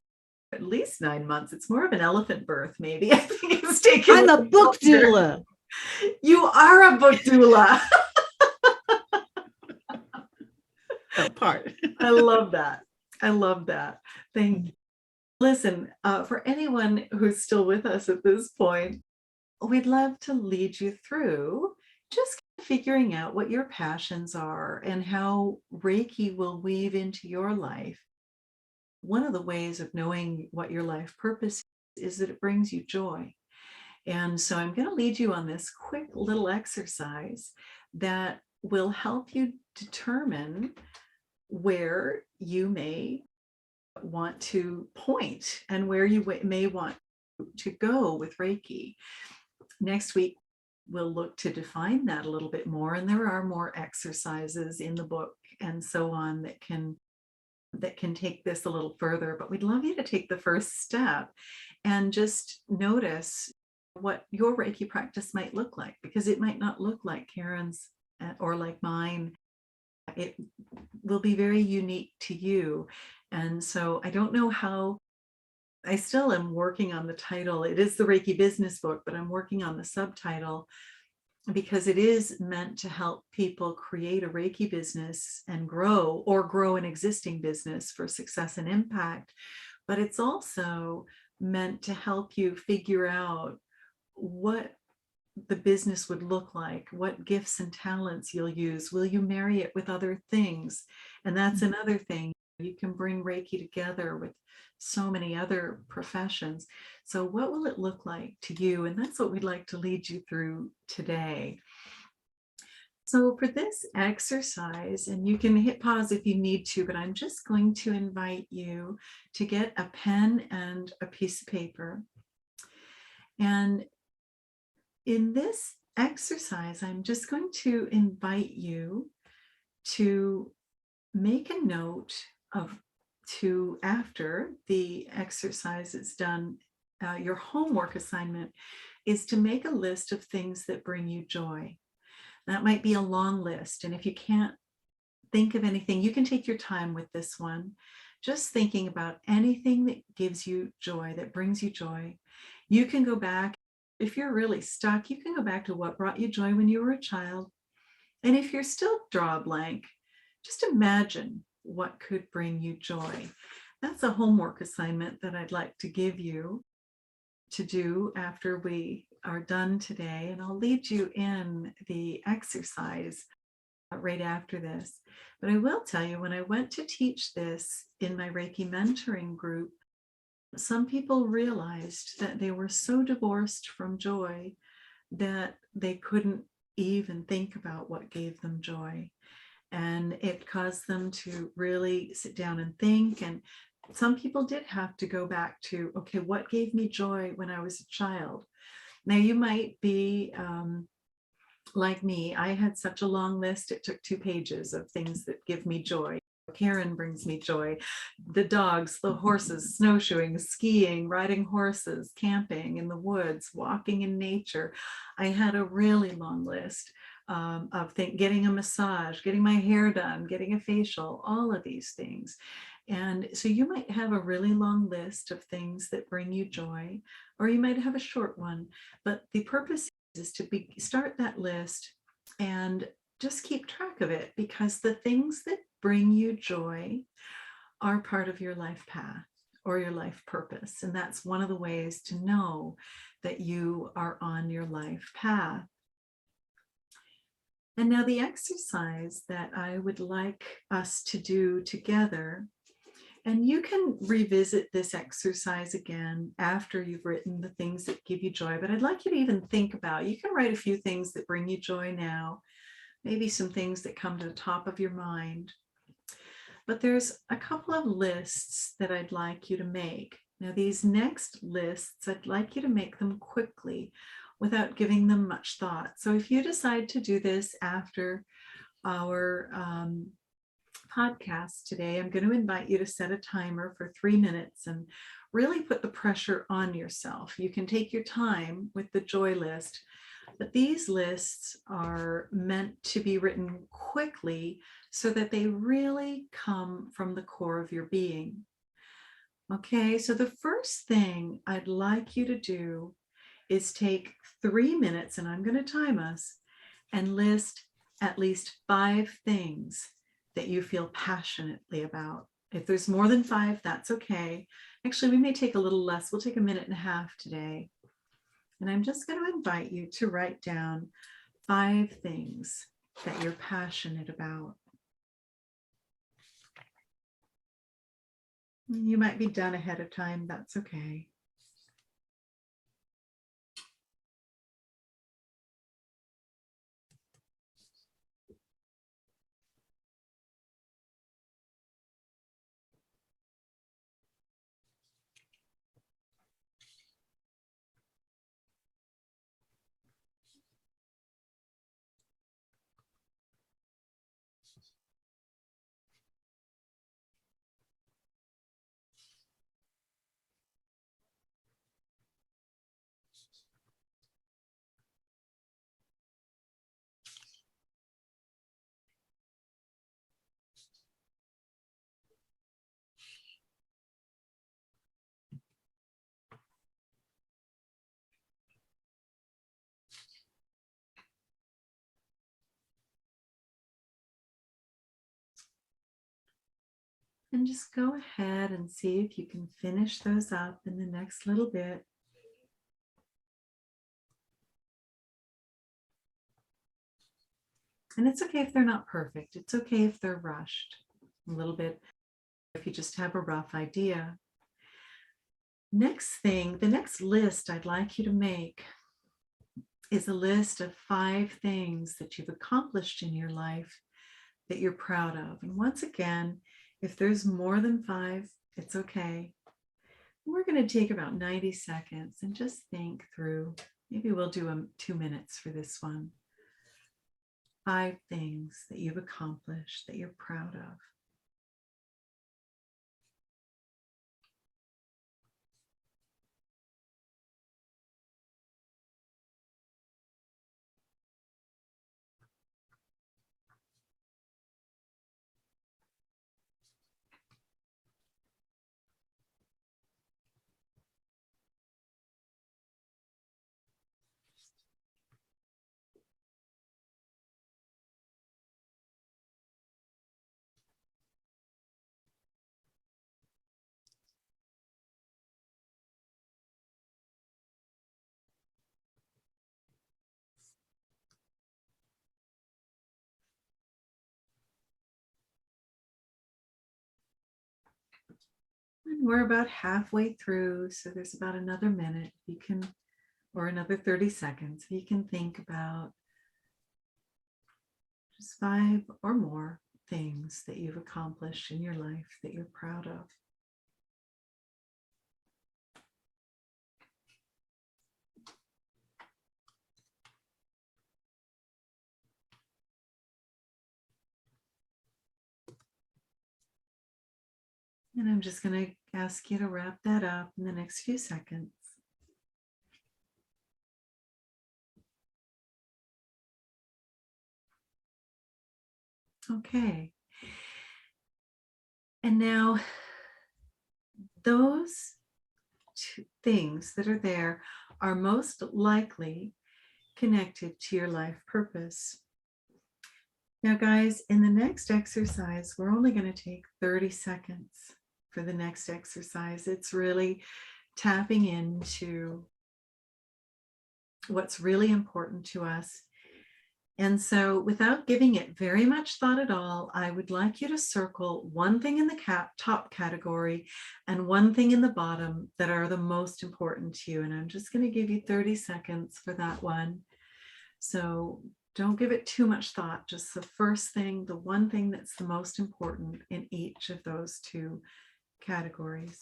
at least 9 months. It's more of an elephant birth, maybe. I think it's taken. I'm a book doula. You are a book doula. That part. I love that. Thank you. Listen, for anyone who's still with us at this point, we'd love to lead you through just figuring out what your passions are and how Reiki will weave into your life. One of the ways of knowing what your life purpose is that it brings you joy. And so I'm going to lead you on this quick little exercise that will help you determine where you may want to point and where you may want to go with Reiki. Next week, we'll look to define that a little bit more. And there are more exercises in the book and so on that can take this a little further, but we'd love you to take the first step and just notice what your Reiki practice might look like, because it might not look like Karen's or like mine. It will be very unique to you. And so I don't know how, I still am working on the title. It is the Reiki Business Book, but I'm working on the subtitle because it is meant to help people create a Reiki business and grow an existing business for success and impact. But it's also meant to help you figure out what the business would look like, what gifts and talents you'll use. Will you marry it with other things? And that's another thing. You can bring Reiki together with so many other professions. So what will it look like to you? And that's what we'd like to lead you through today. So for this exercise, and you can hit pause if you need to, but I'm just going to invite you to get a pen and a piece of paper. And in this exercise, I'm just going to invite you to make a note after the exercise is done, your homework assignment is to make a list of things that bring you joy. That might be a long list. And if you can't think of anything, you can take your time with this one. Just thinking about anything that gives you joy, that brings you joy. You can go back. If you're really stuck, you can go back to what brought you joy when you were a child. And if you're still draw a blank, just imagine what could bring you joy. That's a homework assignment that I'd like to give you to do after we are done today. And I'll lead you in the exercise right after this. But I will tell you, when I went to teach this in my Reiki mentoring group, some people realized that they were so divorced from joy that they couldn't even think about what gave them joy. And it caused them to really sit down and think. And some people did have to go back to, okay, what gave me joy when I was a child? Now, you might be like me. I had such a long list. It took 2 pages of things that give me joy. Karen brings me joy. The dogs, the horses, snowshoeing, skiing, riding horses, camping in the woods, walking in nature. I had a really long list of getting a massage, getting my hair done, getting a facial, all of these things. And so you might have a really long list of things that bring you joy, or you might have a short one. But the purpose is to start that list and just keep track of it, because the things that bring you joy are part of your life path or your life purpose. And that's one of the ways to know that you are on your life path. And now the exercise that I would like us to do together, and you can revisit this exercise again after you've written the things that give you joy, but I'd like you to even think about, you can write a few things that bring you joy now, maybe some things that come to the top of your mind. But there's a couple of lists that I'd like you to make. Now, these next lists, I'd like you to make them quickly without giving them much thought. So if you decide to do this after our podcast today, I'm going to invite you to set a timer for 3 minutes and really put the pressure on yourself. You can take your time with the joy list, but these lists are meant to be written quickly so that they really come from the core of your being. Okay, so the first thing I'd like you to do is take 3 minutes, and I'm going to time us, and list at least 5 things that you feel passionately about. If there's more than 5, that's okay. Actually, we may take a little less. We'll take a minute and a half today. And I'm just going to invite you to write down 5 things that you're passionate about. You might be done ahead of time. That's okay. And just go ahead and see if you can finish those up in the next little bit. And it's okay if they're not perfect. It's okay if they're rushed a little bit, if you just have a rough idea. Next thing, the next list I'd like you to make is a list of 5 things that you've accomplished in your life that you're proud of. And once again, if there's more than 5, it's okay. We're going to take about 90 seconds and just think through. Maybe we'll do 2 minutes for this one. 5 things that you've accomplished that you're proud of. And we're about halfway through, so there's about another minute. You can, or another 30 seconds. You can think about just 5 or more things that you've accomplished in your life that you're proud of. And I'm just going to ask you to wrap that up in the next few seconds. Okay. And now those 2 things that are there are most likely connected to your life purpose. Now, guys, in the next exercise, we're only going to take 30 seconds for the next exercise. It's really tapping into what's really important to us. And so without giving it very much thought at all, I would like you to circle one thing in the top category and one thing in the bottom that are the most important to you. And I'm just going to give you 30 seconds for that one. So don't give it too much thought, just the first thing, the one thing that's the most important in each of those 2 categories.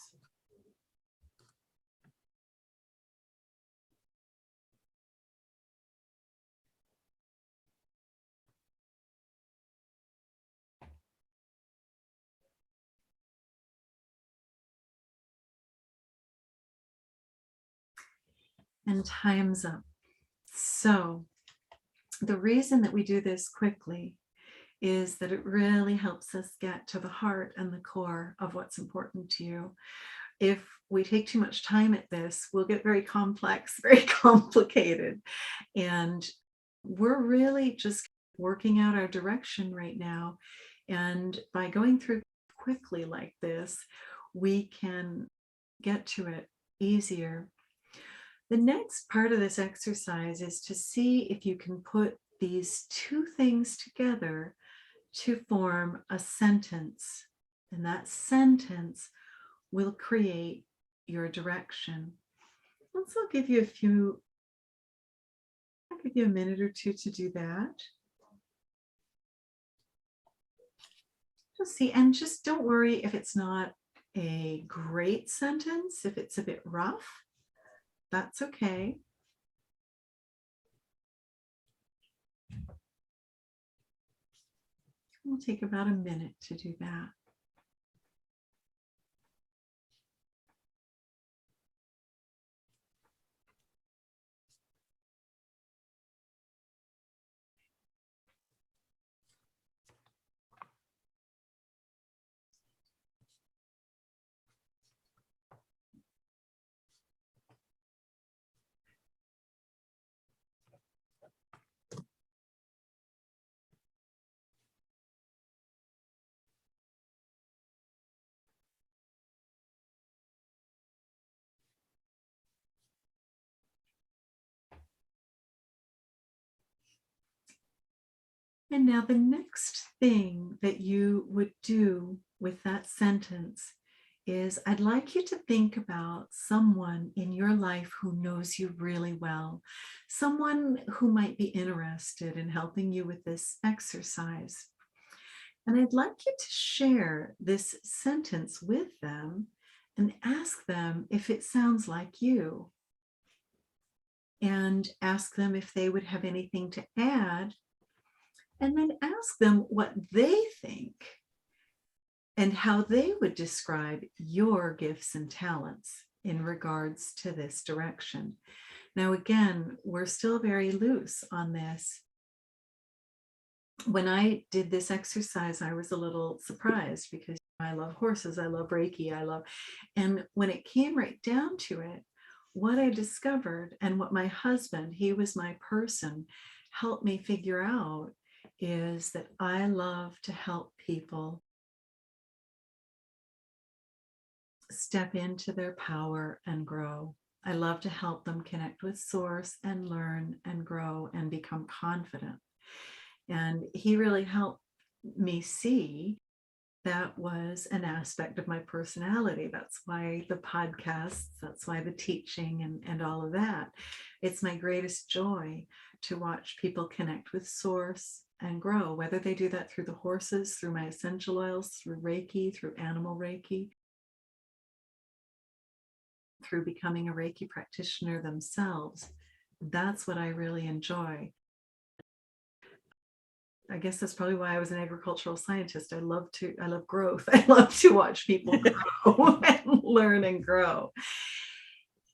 And time's up. So the reason that we do this quickly is that it really helps us get to the heart and the core of what's important to you. If we take too much time at this, we'll get very complex, very complicated. And we're really just working out our direction right now. And by going through quickly like this, we can get to it easier. The next part of this exercise is to see if you can put these 2 things together to form a sentence. And that sentence will create your direction. Let's give you I'll give you a minute or 2 to do that. Just see, and just don't worry if it's not a great sentence, if it's a bit rough, that's okay. We'll take about a minute to do that. And now the next thing that you would do with that sentence is I'd like you to think about someone in your life who knows you really well, someone who might be interested in helping you with this exercise. And I'd like you to share this sentence with them and ask them if it sounds like you, and ask them if they would have anything to add, and then ask them what they think and how they would describe your gifts and talents in regards to this direction. Now, again, we're still very loose on this. When I did this exercise, I was a little surprised because I love horses, I love Reiki, and when it came right down to it, what I discovered and what my husband, he was my person, helped me figure out is that I love to help people step into their power and grow. I love to help them connect with source and learn and grow and become confident. And he really helped me see that was an aspect of my personality. That's why the podcasts, that's why the teaching and all of that. It's my greatest joy to watch people connect with source and grow, whether they do that through the horses, through my essential oils, through Reiki, through animal Reiki, through becoming a Reiki practitioner themselves. That's what I really enjoy. I guess that's probably why I was an agricultural scientist. I love growth. I love to watch people grow and learn and grow.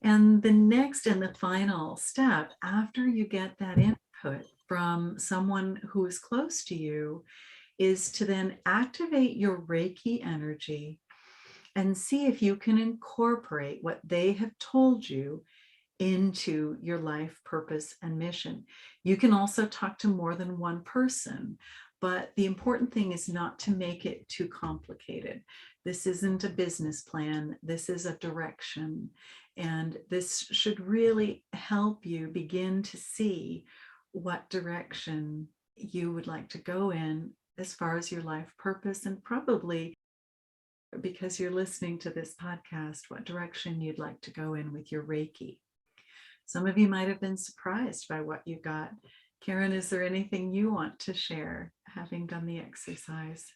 And the next and the final step after you get that input from someone who is close to you is to then activate your Reiki energy and see if you can incorporate what they have told you into your life purpose and mission. You can also talk to more than one person, but the important thing is not to make it too complicated. This isn't a business plan. This is a direction. And this should really help you begin to see what direction you would like to go in as far as your life purpose, and probably, because you're listening to this podcast, what direction you'd like to go in with your Reiki. Some of you might have been surprised by what you got. Karen, is there anything you want to share having done the exercise?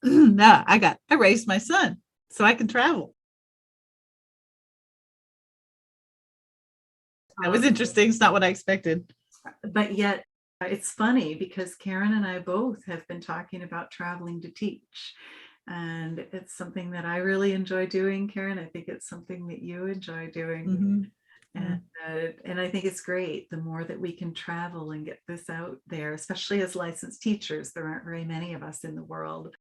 No, I raised my son so I can travel. That was interesting. It's not what I expected. But yet it's funny because Karen and I both have been talking about traveling to teach. And it's something that I really enjoy doing, Karen. I think it's something that you enjoy doing. Mm-hmm. And I think it's great. The more that we can travel and get this out there, especially as licensed teachers, there aren't very many of us in the world,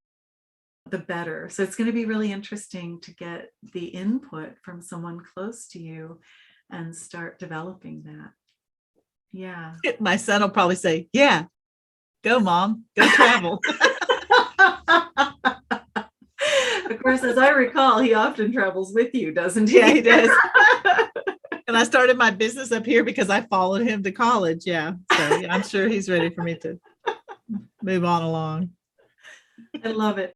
the better. So it's going to be really interesting to get the input from someone close to you and start developing that. Yeah. My son will probably say, yeah, go mom, go travel. Of course, as I recall, he often travels with you, doesn't he? Yeah, he does. And I started my business up here because I followed him to college. Yeah. So yeah, I'm sure he's ready for me to move on along. I love it.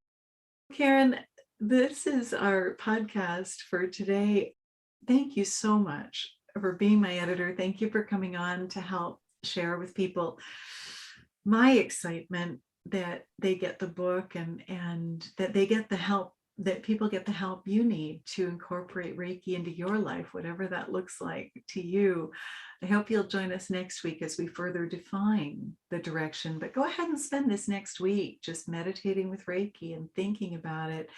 Karen, this is our podcast for today. Thank you so much for being my editor. Thank you for coming on to help share with people my excitement that they get the book and that they get the help, that people get the help you need to incorporate Reiki into your life, whatever that looks like to you. I hope you'll join us next week as we further define the direction, but go ahead and spend this next week just meditating with Reiki and thinking about it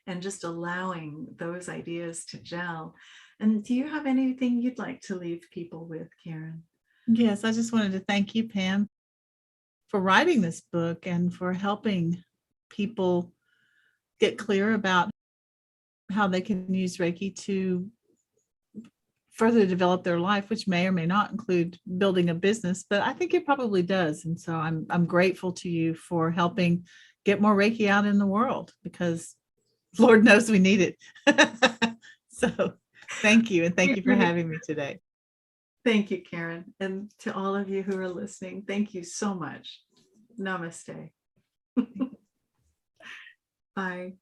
and just allowing those ideas to gel. And do you have anything you'd like to leave people with, Karen? Yes, I just wanted to thank you, Pam, for writing this book and for helping people get clear about how they can use Reiki to further develop their life, which may or may not include building a business, but I think it probably does. And so I'm grateful to you for helping get more Reiki out in the world, because Lord knows we need it. So thank you. And thank you for having me today. Thank you, Karen. And to all of you who are listening, thank you so much. Namaste. Bye.